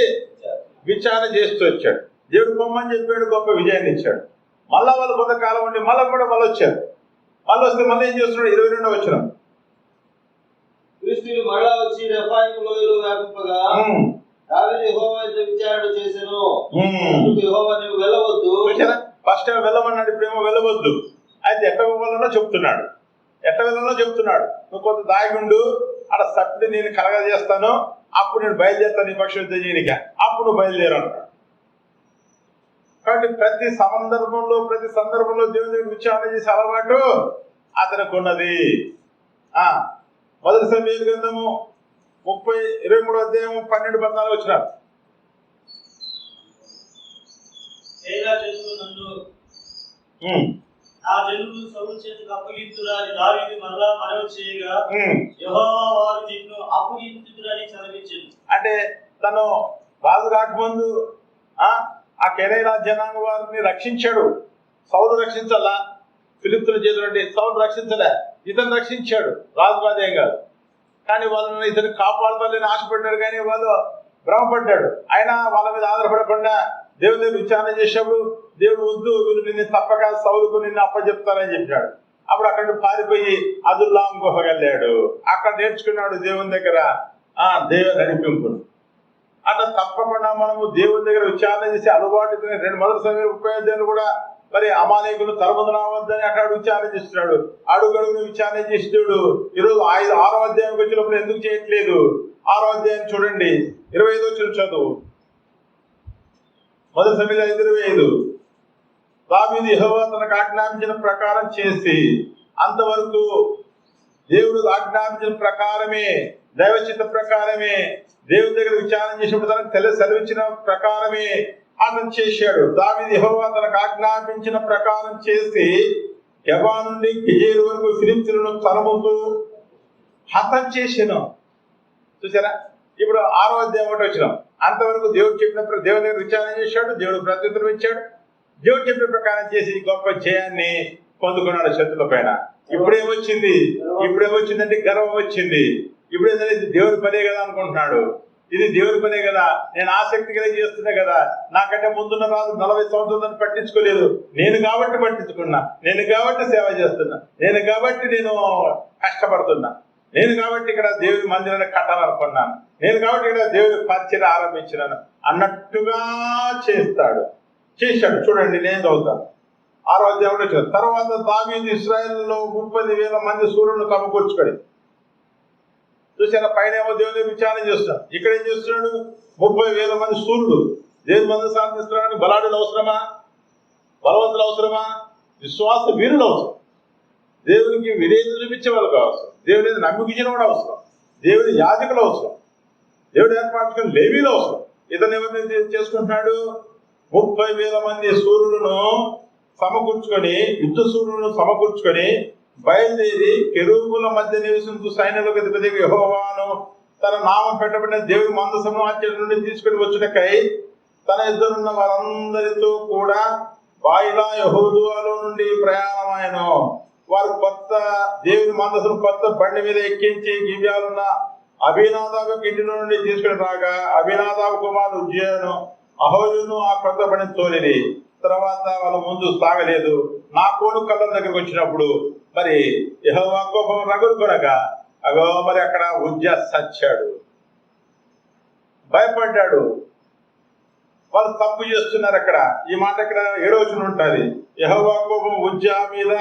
విచారణ చేస్తూ వచ్చాడు. దేవుడు పొమ్మని చెప్పాడు, గొప్ప విజయాన్ని ఇచ్చాడు. మళ్ళా వాళ్ళు కొంతకాలం ఉండి మళ్ళీ వచ్చారు. మళ్ళీ వస్తే మళ్ళీ ఏం చేస్తున్నాడు? 22వ వచనం. ఫిలిష్తీయులు మరలా వచ్చి రెఫాయిము లోయలో వ్యాపింపగా దావీదు యెహోవా యొద్ద విచారణ చేసెను. అందుకు యెహోవా, నీవు వెళ్ళవద్దు. ఫస్ట్ వెళ్ళమన్నాడు, ఇప్పుడేమో వెళ్ళవద్దు. అయితే ఎట్లా వెళ్ళాలో చెప్తున్నాడు. నువ్వు కొంత దాగుండు, అక్కడ సత్తి నేను కలగజేస్తాను, అప్పుడు నేను బయలుదేరుతాను నీ పక్ష యుద్ధం చేయనిక, అప్పుడు నువ్వు బయలుదేరు అంటాడు. కాబట్టి ప్రతి సందర్భంలో దేవుని దగ్గర విచారణ చేసే అలవాటు అతనికి ఉన్నది. 1 సమూయేలు గ్రంథము 23వ అధ్యాయము 12-14 వచ్చినారు. ఆ జనులు సౌలు చేతికి అప్పగించురని దావీదు మరలా మనవి చేయగా, యెహోవా వారు నిన్ను అప్పగించుదురని సెలవిచ్చెను. అంటే తను రాజు కాకముందు ఆ కెరేలా జనాంగ వారిని రక్షించాడు. సౌలు రక్షించాలా? ఫిలిష్తీయుల చేతులు అంటే సౌలు రక్షించలే, ఇతను రక్షించాడు. రాజు కాదేం కాదు, కానీ వాళ్ళని ఇతను కాపాడుతాలని ఆశపడ్డాడు, కానీ వాళ్ళు భ్రమపడ్డాడు. అయినా వాళ్ళ మీద ఆధారపడకుండా దేవుని దగ్గర విచారణ చేసినప్పుడు దేవుడు వద్దు, వీళ్ళు నిన్ను తప్పక సౌలుకు నిన్ను అప్పచెప్తారని చెప్పాడు. అప్పుడు అక్కడ పారిపోయి అదుల్లాం గుహకు వెళ్ళాడు. అక్కడ నేర్చుకున్నాడు దేవుని దగ్గర దేవుని నడిపింపును. అట్లా తప్పకుండా మనము దేవుని దగ్గర విచారణ చేసి అలవాటు 2 సమూయేలు 35 కూడా మరి అమాలేకులు తరముదనవద్దని అక్కడ విచారణ చేస్తున్నాడు. అడుగడుగును విచారణ చేస్తున్నాడు. ఈరోజు 6వ అధ్యాయంకి వచ్చినప్పుడు ఎందుకు చేయట్లేదు? 6వ అధ్యాయం చూడండి, 25 వచనం చదువు. 1 సమూయేలు 5:25. దావీదు యెహోవా తనకు ఆజ్ఞాపించిన ప్రకారం చేసి, అంతవరకు దేవుడు ఆజ్ఞాపించిన ప్రకారమే, దైవచిత్త ప్రకారమే, దేవుని దగ్గర విచారణ చేసినప్పుడు తనకు సెలవిచ్చిన ప్రకారమే అతను చేశాడు. దావీదు యెహోవా తనకు ఆజ్ఞాపించిన ప్రకారం చేసి గెబా నుండి గెజేరు వరకు ఫిలిష్తీయులను తరుముతూ హతం చేసాను. చూసారా? ఇప్పుడు 6వ అధ్యాయం ఒకటి వచ్చినాం. అంతవరకు దేవుడు చెప్పినప్పుడు దేవుని దగ్గర విచారణ చేశాడు, దేవుడు ప్రత్యుత్తరం ఇచ్చాడు, దేవుడు చెప్పిన ప్రకారం చేసి గొప్ప జయాన్ని పొందుకున్నాడు శత్రుల పైన. ఇప్పుడేమొచ్చిందంటే గర్వం వచ్చింది. ఇప్పుడేంటంటే ఇది దేవుడి పనే కదా అనుకుంటున్నాడు. ఇది దేవుడి పనే కదా, నేను ఆసక్తి కలిగి చేస్తున్నా కదా, నాకంటే ముందున్న రాజు 40 సంవత్సరాలను పట్టించుకోలేదు, నేను కాబట్టి పట్టించుకున్నా, నేను కాబట్టి సేవ చేస్తున్నా, నేను కాబట్టి నేను కష్టపడుతున్నా, నేను కాబట్టి ఇక్కడ దేవుడి మందిరాన్ని కట్టాలనుకున్నాను, నేను కాబట్టి ఇక్కడ దేవుడి పరిచయం ఆరంభించినాను అన్నట్టుగా చేశాడు. చూడండి, నేను చదువుతాను. 6వ అధ్యాయంలో వచ్చారు. తర్వాత దావీదు ఇశ్రాయేలులో 30,000 మంది సూర్యులను సమకూర్చుకొని. చూసారా? పైన ఏమో దేవుని విచారణ చేస్తున్నాడు, ఇక్కడ ఏం చేస్తున్నాడు? 30,000 మంది సూర్యుడు. దేవుని మంది సాధించడానికి బలాఢ్యులు అవసరమా? బలవంతులు అవసరమా? విశ్వాస వీరులు అవసరం. దేవునికి విధేయత చూపించే వాళ్ళకు అవసరం. దేవుని నమ్మికించిన వాడు అవసరం. దేవుని యాజకులు అవసరం. దేవుడు ఏర్పాటుకుని లేవీలు అవసరం. ఇతను ఎవరిని చేసుకుంటున్నాడు? 30,000 మంది సూర్యులను సమకూర్చుకొని, యుద్ధ సూర్యులను సమకూర్చుకొని బయలుదేరి కెరూబుల మధ్య నివసించు సైన్యులకు అధిపతి యెహోవాను తన నామం పెట్టబడిన దేవుని మందసమును ఆశ్చర్య నుండి తీసుకుని వచ్చుటకై తన ఇద్దరున్న వారందరితో కూడా బాయిలా యెహూదాలో నుండి ప్రయాణమాయను. వారు కొత్త దేవుని మందసము కొత్త బండి మీద ఎక్కించి గిబ్యాలున్న అభినాదాబు ఇంటి నుండి తీసుకుని రాగా అభినాదాబు కుమారుడు ఉజ్జీను అహోయును ఆ కొత్త బండిని తోలిరి. తర్వాత వాళ్ళ ముందు సాగలేదు. నా కోడు కళ్ళం దగ్గరకు వచ్చినప్పుడు మరి యెహోవా కోపం రగులు కొనగా అగో మరి అక్కడ ఉజ్జా సచ్చాడు, భయపడ్డాడు. వాళ్ళు తప్పు చేస్తున్నారు. అక్కడ ఈ మాట ఇక్కడ 7వ వచనం ఉంటుంది. యెహోవా కోపం ఉజ్జా మీద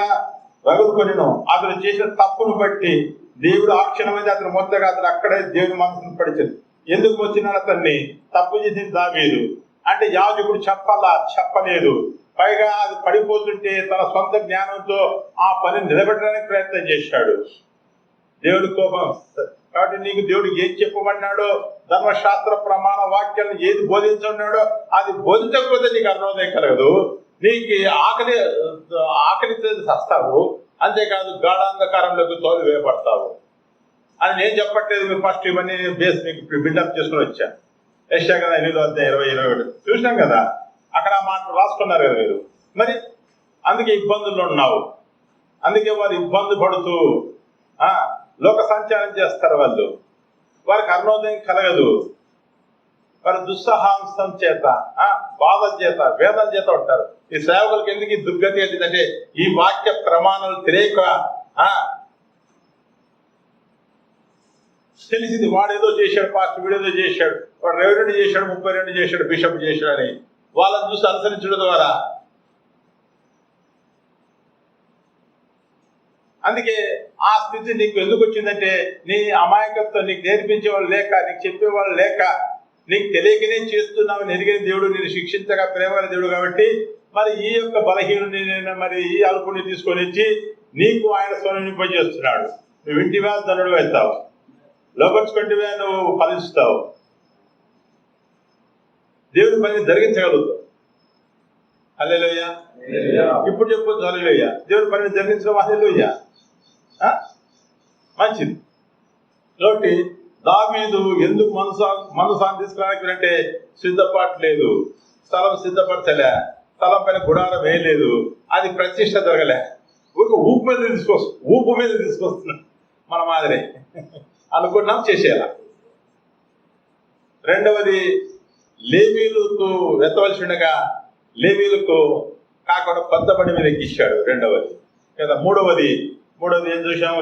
రగులు కొనెను. అతను చేసిన తప్పును బట్టి దేవుడు ఆ క్షణమైతే అతను మొత్తగా అతను అక్కడే దేవుని మనసును పడిచాడు. ఎందుకు వచ్చినాడు అతన్ని? తప్పు చేసింది దావీదు అంటే యాజకుడు చెప్పలేదు. పైగా అది పడిపోతుంటే తన సొంత జ్ఞానంతో ఆ పని నిలబెట్టడానికి ప్రయత్నం చేశాడు. దేవుడి కోపం. కాబట్టి నీకు దేవుడు ఏది చెప్పమన్నాడో, ధర్మశాస్త్ర ప్రమాణ వాక్యాలను ఏది బోధించున్నాడో అది బోధించకపోతే నీకు అర్థోదయం కలగదు. నీకు ఆకలితో సస్తావు, అంతేకాదు గాఢాంధకారంలోకి తోలు వేయబడతావు అని నేను చెప్పట్లేదు. మీరు ఫస్ట్ ఇవన్నీ బేస్ మీకు బిల్డప్ చేసుకుని వచ్చాను. యెషయా కదా 8వ అధ్యాయం 20-21 చూసినాం కదా, అక్కడ ఆ మాట రాసుకున్నారు కదా మీరు. మరి అందుకే ఇబ్బందుల్లో ఉన్నావు. అందుకే వారు ఇబ్బంది పడుతూ లోక సంచారం చేస్తారు. వారికి అరుణోదయం కలగదు. వారు దుస్సహాంసం చేత, బాధ చేత, వేదన చేత ఉంటారు. ఈ సేవకులకు ఎందుకు ఈ దుర్గతి ఏంటంటే ఈ వాక్య ప్రమాణాలు తెలియక తెలిసింది వాడేదో చేశాడు, పాస్టర్ వీడేదో చేశాడు, వాడు రెవరెండ్ చేశాడు, 32 చేశాడు, బిషప్ చేశాడు అని వాళ్ళని చూసి అనుసరించడం ద్వారా. అందుకే ఆ స్థితి నీకు ఎందుకు వచ్చిందంటే నీ అమాయకత్వం, నీకు నేర్పించే వాళ్ళు లేక, నీకు చెప్పేవాళ్ళు లేక, నీకు తెలియకనే చేస్తున్నావు. ఎరిగిన దేవుడు నేను శిక్షించగా ప్రేమ దేవుడు కాబట్టి మరి ఈ యొక్క బలహీనుని మరి ఈ అల్పుని తీసుకొని వచ్చి నీకు ఆయన స్వనింపజేస్తున్నాడు. నువ్వు ఇంటివా ధనుడు వెళ్తావు, లోపరుచుకుంటివే నువ్వు ఫలిస్తావు, దేవుడి పని జరిగించగలుగుతావు. హల్లెలూయా. ఇప్పుడు చెప్పొచ్చు హల్లెలూయా. దేవుడి పనిని జరిగించడం హల్లెలూయా. మంచిది. కాబట్టి దావీదు ఎందుకు మనసాన్ని తీసుకురావడానికి అంటే సిద్ధపాటు లేదు, స్థలం సిద్ధపరచలే, స్థలం పైన గుడారం వేయలేదు, అది ప్రతిష్ట జరగలే. ఊపు మీద తీసుకొస్తున్నాం మన మాదిరి అనుకున్నాం, చేసేలా. రెండవది లేవీలకు ఎత్తవలసి ఉండగా లేవీలకు కాకుండా కొత్త బండి మీద ఎక్కించాడు. రెండవది కదా. మూడవది ఏం చూసాము?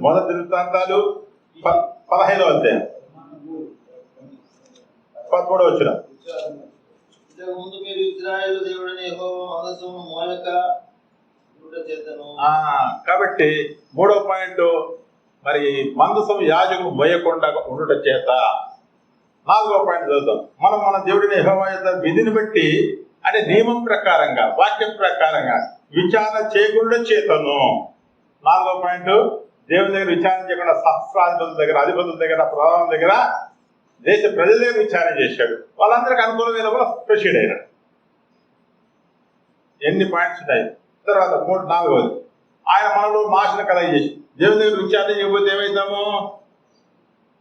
మొదటి దినవృత్తాంతాలు 15వ అధ్యాయం 13వ వచనం. ముందు మీరు ఇశ్రాయేలు దేవుడని యెహోవా మందసము మోయక చేతను. కాబట్టి 3వ పాయింట్ మరి మందసం యాజకుడు మోయకుండా ఉండుట చేత. 4వ పాయింట్ చదువుతాం. మనం మన దేవుడిని యెహోవా యొక్క విధిని బట్టి అంటే నియమం ప్రకారంగా, వాక్యం ప్రకారంగా విచారణ చేయకుండా చేతను. 4వ పాయింట్ దేవుని దగ్గర విచారణ చేయకుండా సహస్రాధిపతుల దగ్గర, అధిపతుల దగ్గర, ప్రధానుల దగ్గర దేశ ప్రజలే విచారణ చేశాడు. వాళ్ళందరికీ అనుకూలమైన కూడా ప్రొసీడ్ అయినాడు. ఎన్ని పాయింట్స్ ఉన్నాయి. తర్వాత 4వది, ఆయన మనలో నాశనం కలగజేసి. దేవుని దగ్గర విచారణ చేయకపోతే ఏమవుతాము?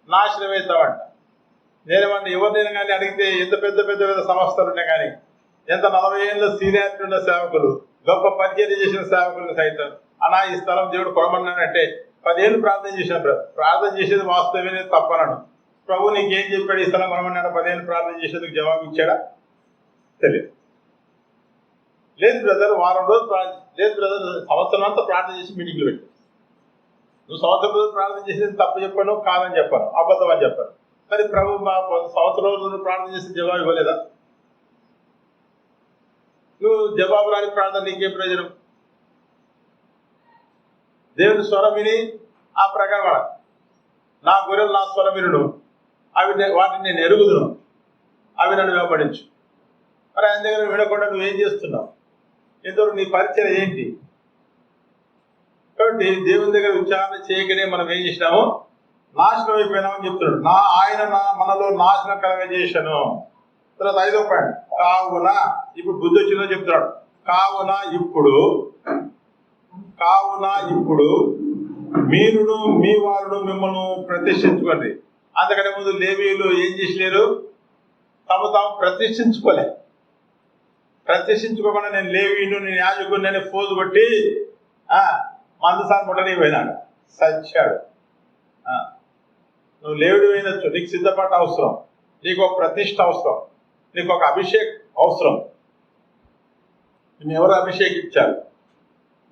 నాశనం అవుతామంట. నేనేమన్నా ఎవరినైనా కానీ అడిగితే ఎంత పెద్ద పెద్ద పెద్ద సంస్థలు ఉన్నాయి కానీ, ఎంత 40 ఏళ్ళ సీనియారిటీ ఉన్న సేవకులు, గొప్ప పరిచయం చేసిన సేవకులు సైతం, అనా ఈ స్థలం దేవుడు కొనమన్నానంటే 10 ఏళ్ళు ప్రార్థన చేశాను. ప్రార్థన చేసేది వాస్తవమే, తప్పనను. ప్రభు నీకేం చెప్పాడు? ఈ స్థలం కొనమన్నాడు. 10 ఏళ్ళు ప్రార్థన చేసేందుకు జవాబు ఇచ్చాడా? తెలియదు. లేదు బ్రదర్, వారం రోజులు లేదు బ్రదర్, సంవత్సరం అంతా ప్రార్థన చేసి మీటింగ్లు పెట్టు. నువ్వు సంవత్సరం రోజులు ప్రార్థన చేసేది తప్పు చెప్పాను, కాదని చెప్పాను, అబద్ధం అని చెప్పాను. మరి ప్రభు మా సంవత్సరం రోజులు ప్రార్థన చేసి జవాబు ఇవ్వలేదా? నువ్వు జవాబు రాని ప్రార్థన నీకేం ప్రయోజనం? దేవుని స్వరం విని ఆ ప్రకారం వాడ. నా గొర్రెలు నా స్వరం వినును, వాటిని నేను ఎరుగుదును, అవి నన్ను వెంబడించు. మరి ఆయన దగ్గర వినకుండా నువ్వేం చేస్తున్నావు? ఎంతవరకు నీ పరిచయం ఏంటి? కాబట్టి దేవుని దగ్గర విచారణ చేయకనే మనం ఏం చేసినాము? నాశనం అయిపోయినామని చెప్తున్నాడు. ఆయన మనలో నాశనం కలగజేశాను. తర్వాత 5వ పాయింట్, కావున ఇప్పుడు బుద్ధి వచ్చిందో చెప్తున్నాడు. కావున ఇప్పుడు మీరును మీ వారును మిమ్మల్ని ప్రతిష్ఠించుకోండి. అంతకంటే ముందు లేవీయులు ఏం చేసలేరు? తాము ప్రతిష్ఠించుకోకుండా నేను లేవీయును, నేను యాజకుడిని అని ఫోజు కొట్టి మందసాన్ని ముట్టని పోయినాడు, సచ్చాడు. నువ్వు లేవుడు అయినచ్చు, నీకు సిద్ధపాటు అవసరం, నీకు ఒక ప్రతిష్ట అవసరం, నీకు ఒక అభిషేక్ అవసరం. నిన్ను ఎవరు అభిషేకించారు?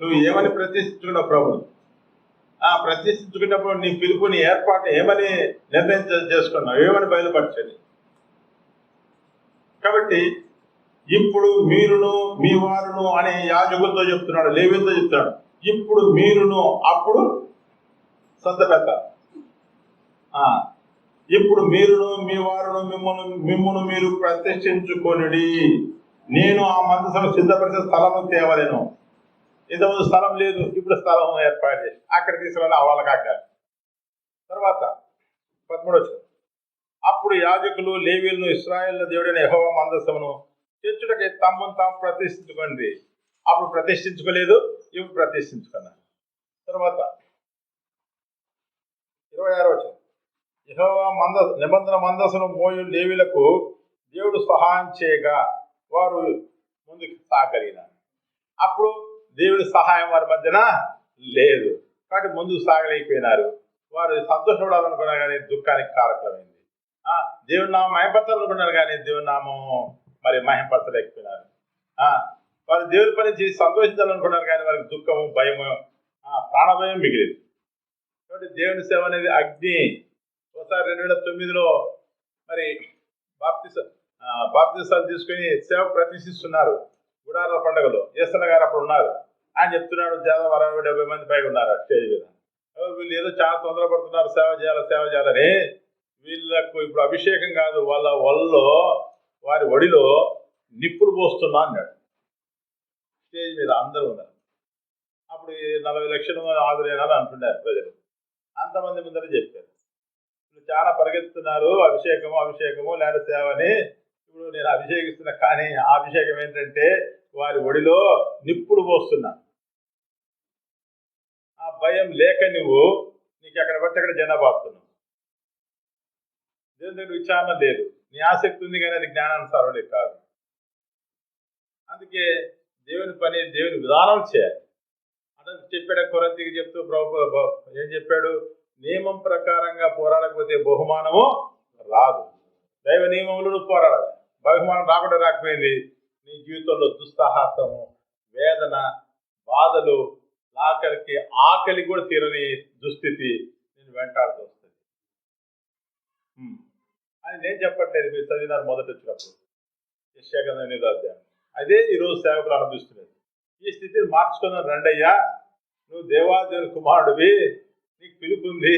నువ్వు ఏమని ప్రతిష్ఠించుకున్నావు ప్రభుని? ప్రతిష్ఠించుకున్నప్పుడు నీ పిలుపు, నీ ఏర్పాటు ఏమని నిర్ణయం చేసుకున్నావు, ఏమని బయలుపరచని. కాబట్టి ఇప్పుడు మీరును మీ వారును అనే యాజకులతో చెప్తున్నాడు, లేవీయులతో చెప్తున్నాడు. ఇప్పుడు మీరును, అప్పుడు సొంత పెద్ద. ఇప్పుడు మీరును మీ వారును మిమ్మును మీరు ప్రతిష్ఠించుకొనుడి. నేను ఆ మందసను సిద్ధపరిచే స్థలము తేవలేను. ఇంతకుముందు స్థలం లేదు, ఇప్పుడు స్థలం ఏర్పాటు చేసి అక్కడ తీసుకురాని వాళ్ళకి ఆజ్ఞాలు. తర్వాత 13 అప్పుడు యాజకులు లేవీయులను ఇశ్రాయేలు దేవుడైన యెహోవా మందసమును తెచ్చుటకి తమ్మును తాము ప్రతిష్ఠించుకోండి. అప్పుడు ప్రతిష్ఠించుకోలేదు, ఇప్పుడు ప్రతిష్ఠించుకున్నారు. తర్వాత 26 యెహోవా నిబంధన మందసను మోయు లేవీయులకు దేవుడు సహాయం చేయగా వారు ముందుకు సాగలిగినారు. అప్పుడు దేవుడి సహాయం వారి మధ్యన లేదు కాబట్టి ముందుకు సాగలేకపోయినారు. వారు సంతోషపడాలనుకున్నారు కానీ దుఃఖానికి కారకమైంది. దేవుని నామం మహింపరచాలనుకున్నారు కానీ దేవుని నామం మరి మహింపరచలేకపోయినారు. వారు దేవుని పని చేసి సంతోషించాలనుకున్నారు కానీ వారికి దుఃఖము, భయము, ప్రాణభయం మిగిలింది. కాబట్టి దేవుని సేవ అనేది అగ్ని. ఒకసారి 2009లో మరి బాప్తిసాలు తీసుకుని సేవ ప్రతిష్ఠిస్తున్నారు. గుడారాల పండుగలో యేసన్న గారు అప్పుడు ఉన్నారు. ఆయన చెప్తున్నాడు, దాదాపు 60-70 మంది పైగా ఉన్నారు స్టేజ్ మీద. వీళ్ళు ఏదో చాలా తొందరపడుతున్నారు, సేవ చేయాలని. వీళ్ళకు ఇప్పుడు అభిషేకం కాదు, వాళ్ళ వారి ఒడిలో నిప్పులు పోస్తున్నా అన్నాడు. స్టేజ్ మీద అందరూ ఉన్నారు. అప్పుడు 40 లక్షలు హాజరైనాలు అంటున్నారు ప్రజలు. అంతమంది ముందర చెప్పారు. ఇప్పుడు చాలా పరిగెత్తుతున్నారు, అభిషేకము లేదా సేవ అని. ఇప్పుడు నేను అభిషేకిస్తున్నా కానీ ఆ అభిషేకం ఏంటంటే వారి ఒడిలో నిప్పులు పోస్తున్నా. ఆ భయం లేక నీకు ఎక్కడ పడితే అక్కడ జనాబాపుతున్నావు. దేవుని దగ్గర విచారణ లేదు, నీ ఆసక్తి ఉంది కానీ అది జ్ఞానానుసారుడే కాదు. అందుకే దేవుని పని, దేవుని విధానం చేయాలి. అంటే చెప్పాడు కొరింథీకి చెప్తూ ప్రభు ఏం చెప్పాడు? నియమం ప్రకారంగా పోరాడకపోతే బహుమానము రాదు. దైవ నియమములు పోరాడాలి. బహుమానం రాకపోయింది. నీ జీవితంలో దుస్సాహసము, వేదన, బాధలు, ఆకలి కూడా తీరని దుస్థితి నేను వెంటాడుతూ వస్తుంది అని నేను చెప్పట్లేదు. మీరు చదివినారు మొదట వచ్చినప్పుడు యెషయా గ్రంథం 8వ అధ్యాయం. అదే ఈరోజు సేవకులు అనిపిస్తున్నది. ఈ స్థితిని మార్చుకున్నాను. రండయ్యా, నువ్వు దేవాదేవుని కుమారుడివి, నీకు పిలుపు ఉంది,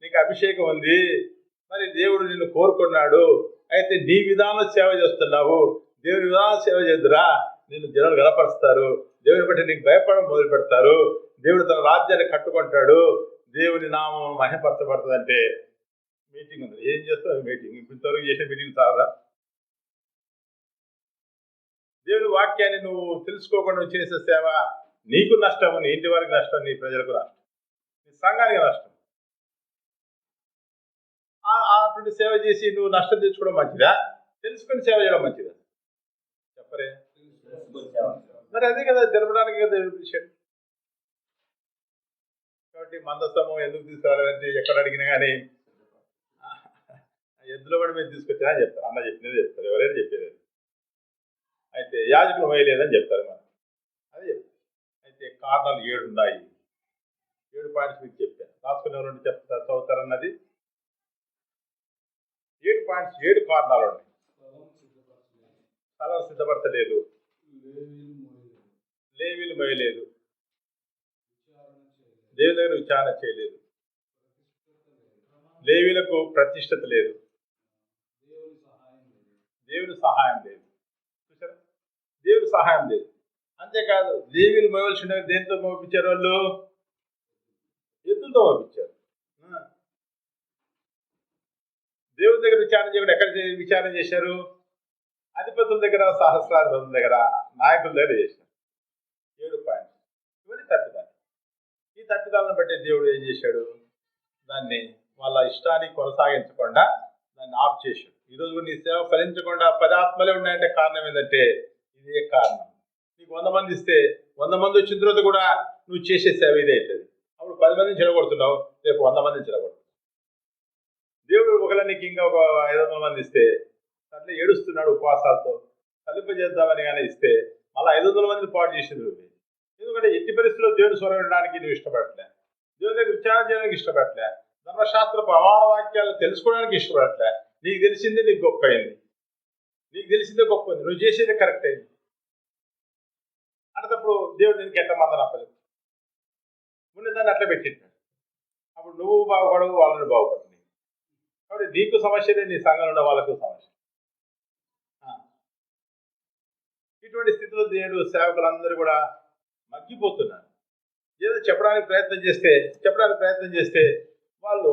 నీకు అభిషేకం ఉంది, మరి దేవుడు నిన్ను కోరుకున్నాడు. అయితే నీ విధానం సేవ చేస్తున్నావు, దేవుని విధానం సేవ చేద్దురా. నిన్ను జనాలు గనపరుస్తారు, దేవుని బట్టి నీకు భయపడడం మొదలు పెడతారు, దేవుడు తన రాజ్యాన్ని కట్టుకుంటాడు, దేవుని నామం మహిమపరచబడుతుందంటే మీటింగ్ ఉంది, ఏం చేస్తావు మీటింగ్? ఇంతవరకు చేసిన మీటింగ్ చాలదా? దేవుని వాక్యాన్ని నువ్వు తెలుసుకోకుండా నువ్వు చేసే సేవ నీకు నష్టం, నీ ఇంటి వారికి నష్టం, నీ ప్రజలకు నష్టం, నీ సంఘానికి నష్టం. అటువంటి సేవ చేసి నువ్వు నష్టం తెచ్చుకోవడం మంచిదా, తెలుసుకొని సేవ చేయడం మంచిదా? చెప్పరే. మరి అదే కదా జరపడానికి కదా దేవుడు పిలిచాడు. కాబట్టి మందస్థము ఎందుకు తీసుకురావాలంటే ఎక్కడ అడిగినా కానీ ఎద్దులో కూడా మీరు తీసుకొచ్చినా చెప్తారు, అన్న చెప్పినది చెప్తారు, ఎవరైనా చెప్పేది. అయితే యాజకులు వేయలేదని చెప్తారు. మనం అదే చెప్తారు. అయితే కారణాలు 7 ఉన్నాయి. 7 పాయింట్స్ మీకు చెప్పాను, రాసుకునే రెండు చెప్తారు, చదువుతారన్నది. 7 పాయింట్స్, 7 కారణాలు ఉన్నాయి. స్థలం సిద్ధపరచలేదు, లేవీలు మోయలేదు, దేవుని దగ్గర విచారణ చేయలేదు, లేవీలకు ప్రతిష్టత లేదు, దేవుని సహాయం లేదు. చూసారా, దేవుని సహాయం లేదు. అంతేకాదు లేవీలు మోయవలసిన దేనితో మోపించారు? వాళ్ళు ఎద్దులతో మోపించారు. దేవుని దగ్గర విచారణ చేయకుండా ఎక్కడ విచారణ చేశారు? అధిపతుల దగ్గర, సహస్రాధిపతుల దగ్గర, నాయకుల దగ్గర చేశారు. 7 పాయింట్స్. ఇవన్నీ తప్పిదాలు. ఈ తప్పిదాలను బట్టి దేవుడు ఏం చేశాడు? దాన్ని వాళ్ళ ఇష్టాన్ని కొనసాగించకుండా దాన్ని ఆఫ్ చేశాడు. ఈరోజు నీ సేవ ఫలించకుండా 10 ఆత్మలే ఉన్నాయంటే కారణం ఏంటంటే ఇదే కారణం. నీకు 100 మంది ఇస్తే 100 మంది వచ్చిన తర్వాత కూడా నువ్వు చేసే సేవ ఇదే అవుతుంది. అప్పుడు 10 మందిని చెడగొడుతున్నావు, రేపు 100 మందిని చెడగొడుతున్నావు. దేవుడు ఒకవేళ నీకు ఇంకా ఒక 500 మంది ఇస్తే అట్లా ఏడుస్తున్నాడు ఉపవాసాలతో, ఫలింపజేద్దామని కానీ ఇస్తే మళ్ళీ 500 మందిని పాటు చేసేది నువ్వు. ఎందుకంటే ఎట్టి పరిస్థితుల్లో దేవుని స్వరం వినడానికి నువ్వు ఇష్టపడట్లే, దేవుని దగ్గర విచారణ చేయడానికి ఇష్టపడట్లే, ధర్మశాస్త్ర ప్రమాణ వాక్యాలు తెలుసుకోవడానికి ఇష్టపడట్లే. నీకు తెలిసిందే నీకు గొప్ప అయింది, నీకు తెలిసిందే గొప్ప అయింది, నువ్వు చేసేదే కరెక్ట్ అయింది. అంటప్పుడు దేవుడు నీకు ఎట్ట మందని అప్పలేదు, ముందు దాన్ని అట్లా పెట్టింటాడు. అప్పుడు నువ్వు బాగుపడవు, వాళ్ళని బాగుపడు. కాబట్టి నీకు సమస్యలే, నీ సంఘంలో ఉన్న వాళ్ళకు సమస్య. ఇటువంటి స్థితిలో దేవుడు సేవకులందరూ కూడా మగ్గిపోతున్నారు. ఏదో చెప్పడానికి ప్రయత్నం చేస్తే వాళ్ళు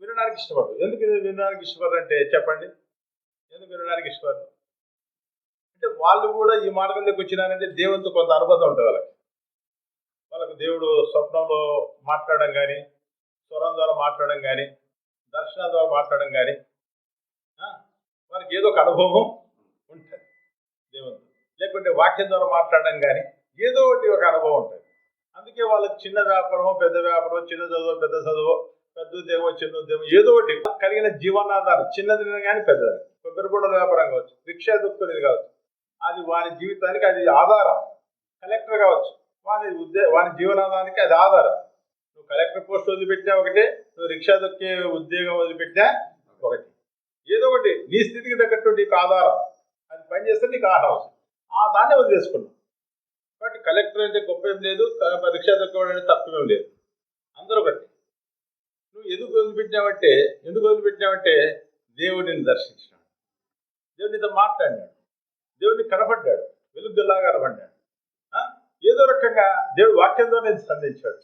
వినడానికి ఇష్టపడరు. ఎందుకు వినడానికి ఇష్టపడరు అంటే చెప్పండి, ఎందుకు వినడానికి ఇష్టపడరు అంటే వాళ్ళు కూడా ఈ మార్గంలోకి వచ్చినారంటే దేవునితో కొంత అనుబంధం ఉంటుంది. వాళ్ళకు దేవుడు స్వప్నంలో మాట్లాడడం కానీ, స్వరం ద్వారా మాట్లాడడం కానీ, దర్శనాల ద్వారా మాట్లాడడం కానీ, వారికి ఏదో ఒక అనుభవం ఉంటుంది దేవునితో. లేకుంటే వాక్యం ద్వారా మాట్లాడడం కానీ ఏదో ఒకటి ఒక అనుభవం ఉంటుంది. అందుకే వాళ్ళకి చిన్న వ్యాపారమో పెద్ద వ్యాపారమో, చిన్న చదువు పెద్ద చదువు, పెద్ద ఉద్యోగమో చిన్న ఉద్యోగం, ఏదో ఒకటి కలిగిన జీవనాధారం, చిన్నది కానీ పెద్దది. కొబ్బరి బొండల వ్యాపారం కావచ్చు, రిక్షా దొక్కునేది కావచ్చు, అది వాని జీవితానికి అది ఆధారం. కలెక్టర్ కావచ్చు, వాని జీవనాధారానికి అది ఆధారం. నువ్వు కలెక్టర్ పోస్ట్ వదిలిపెట్టినా ఒకటే, నువ్వు రిక్షా దొక్కే ఉద్యోగం వదిలిపెట్టినా ఒకటి. ఏదో ఒకటి నీ స్థితికి తగ్గట్టు నీకు ఆధారం, అది పనిచేస్తే నీకు ఆహారం, దాన్ని వదిలేసుకున్నావు. కాబట్టి కలెక్టర్ అంటే గొప్ప ఏం లేదు, రిక్షా దొక్కడం అంటే తక్కువేం లేదు, అందరూ ఒకటి. నువ్వు ఎందుకు వదిలిపెట్టినావంటే దేవుడిని దర్శించినాడు, దేవుడితో మాట్లాడినాడు, దేవుడిని కనపడ్డాడు, వెలుగులాగా కనపడ్డాడు. ఏదో రకంగా దేవుడు వాక్యంతో నేను స్పందించాడు,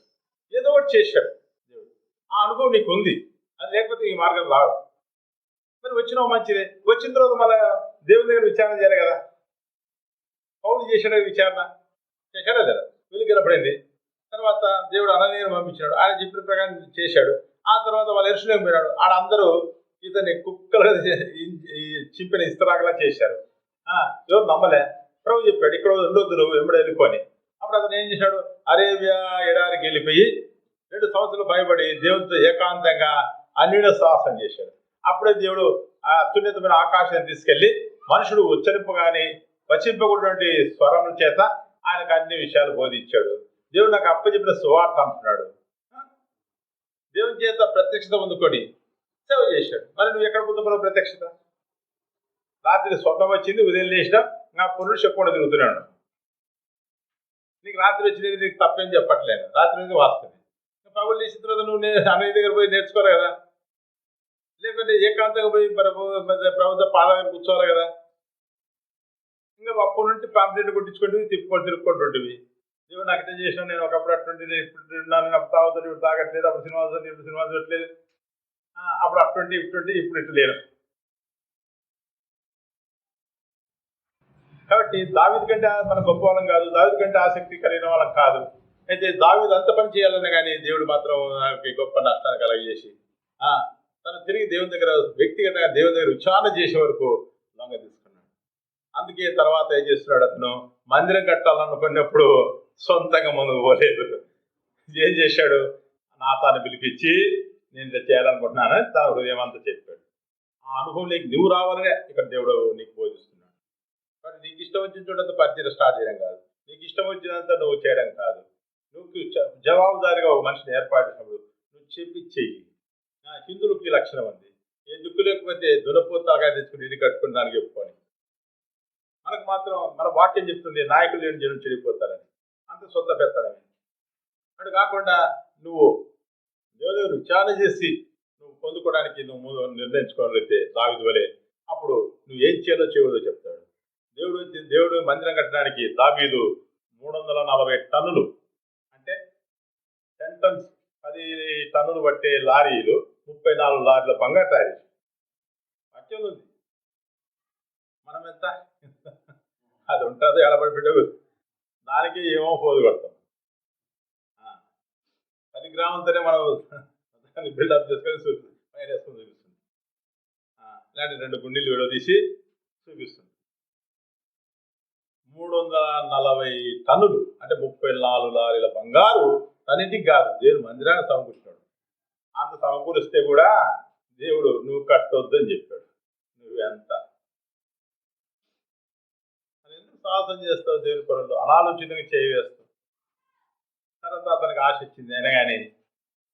ఏదో ఒకటి చేశాడు దేవుడు. ఆ అనుభవం నీకు ఉంది, అది లేకపోతే ఈ మార్గం రాదు. మరి వచ్చినావు మంచిదే, వచ్చిన తర్వాత మళ్ళీ దేవుని దగ్గర విచారణ చేయాలి కదా. పౌలు చేశాడు విచారణ, చేశాడా లేదా? వెలుగు కనపడింది. తర్వాత దేవుడు అననీయుని పంపించాడు, ఆయన చెప్పిన ప్రకారం చేశాడు. ఆ తర్వాత వాళ్ళు యెరూషలేము పోయినాడు, ఆడ అందరూ ఇతన్ని కుక్కలు చింపిన ఇస్తరాకులా చేశారు. ఎవరు నమ్మలే. ప్రభు చెప్పాడు ఇక్కడ ఉండొద్దు, నువ్వు వెంబడి వెళ్ళిపోని. అప్పుడు అతను ఏం చేశాడు? అరేబియా ఎడారికి వెళ్ళిపోయి 2 సంవత్సరాలు భయపడి దేవునితో ఏకాంతంగా అన్యున సాహసం చేశాడు. అప్పుడే దేవుడు ఆ అత్యున్నతమైన ఆకాశాన్ని తీసుకెళ్లి మనుషుడు ఉచ్చరింపగాని వచింపకూడనటువంటి స్వరముల చేత ఆయనకు అన్ని విషయాలు బోధించాడు. దేవుడు నాకు అప్పచెప్పిన సువార్త అంటున్నాడు. దేవుని చేత ప్రత్యక్షత పొందుకొని సేవ చేశాడు. మరి నువ్వు ఎక్కడ పొందుకున్నావు ప్రత్యక్షత? రాత్రి స్వప్నం వచ్చింది, ఉదయం లేచినా నా పురుషుడు చెప్పకుండా తిరుగుతున్నాడు. నీకు రాత్రి వచ్చినది నీకు తప్పేం చెప్పట్లేదు, రాత్రి అనేది వాస్తవం. పగులు చేసిన తర్వాత నువ్వు అన్నయ్య దగ్గర పోయి నేర్చుకోవాలి కదా, లేకుంటే ఏకాంతంగా పోయి ప్రభుత్వ పాలన కూర్చోవాలి కదా. ఇంకా అప్పటి నుండి పాంప్లెట్ కొట్టించుకుంటే తిరుక్కుంటుంటివి. దేవుడు నాకు ఇట్లా చేసినా, నేను ఒకప్పుడు అటువంటి ఇప్పుడు తిన్నాను, తాగుతుంది, ఇప్పుడు తాగట్లేదు, అప్పుడు సినిమా చూడట్లేదు. అప్పుడు అటువంటి ఇటువంటి ఇప్పుడు ఇటు లేరు. కాబట్టి దావీదు కంటే మన గొప్ప వాళ్ళం కాదు, దావీదు కంటే ఆసక్తి కలిగిన వాళ్ళం కాదు. అయితే దావీదు అంత పని చేయాలన్నా కానీ దేవుడు మాత్రం ఆయనకి గొప్ప నష్టాన్ని కలగజేసి తను తిరిగి దేవుని దగ్గర వ్యక్తిగతంగా దేవుని దగ్గర విచారణ చేసే వరకు లొంగ తీసుకున్నాడు. అందుకే తర్వాత ఏం చేస్తున్నాడు, అతను మందిరం కట్టాలనుకున్నప్పుడు సొంతంగా ముందుకు పోలేదు. ఏం చేశాడు, నాతాను పిలిపించి నేను ఇలా చేయాలనుకుంటున్నానని తన హృదయం అంతా చెప్పాడు. ఆ అనుభవంలోకి నువ్వు రావాలనే ఇక్కడ దేవుడు నీకు బోధిస్తున్నాడు. కాబట్టి నీకు ఇష్టం వచ్చిన చోట పరిచయం స్టార్ట్ చేయడం కాదు, నీకు ఇష్టం వచ్చినంత నువ్వు చేయడం కాదు. నువ్వు జవాబుదారిగా ఒక మనిషిని ఏర్పాటించినప్పుడు నువ్వు చెప్పి చెయ్యి. హిందువులకి లక్షణం ఉంది, ఏ దిక్కు లేకపోతే దురపోతాగా తెచ్చుకుని ఇల్లు కట్టుకుని దానికి చెప్పుకొని. మనకు మాత్రం మన వాక్యం చెప్తుంది నాయకులు లేని జనం చెడిపోతారని, అంత సొంత పెత్తనమే. అటు కాకుండా నువ్వు దేవుడు విచారణ చేసి నువ్వు పొందుకోవడానికి నువ్వు నిర్ణయించుకోవాలైతే దావీదు వలె, అప్పుడు నువ్వు ఏం చేయాలో చేయదో చెప్తాడు. దేవుడు మందిరం కట్టడానికి దావీదు 340 టన్నులు అంటే 10 టన్స్ 10 టన్నులు పట్టే లారీలు 34 లారీల బంగారు తయారు చేసి వాక్యం ఉంది. మనం ఎంత అది ఉంటుందో ఎడబడి పెట్టదు, దానికి ఏమో పోదు కొడతాం. 10 గ్రాములతోనే మనం దాన్ని బిల్డప్ చేసుకొని పైన వేసుకొని చూపిస్తుంది. ఇలాంటి 2 గుండీలు విడదీసి చూపిస్తుంది. 340 టన్నులు అంటే 34 లారీల బంగారు తనింటికి కాదు, దేవుడు మందిరాన్ని సమకూర్చాడు. అంత సమకూరిస్తే కూడా దేవుడు నువ్వు కట్టొద్దు అని చెప్పాడు. నువ్వెంత ఎందుకు సాహసం చేస్తావు దేవుని పనులు, అనాలోచితంగా చేయవేస్తావు. తర్వాత అతనికి ఆశ ఇచ్చింది అయినా కానీ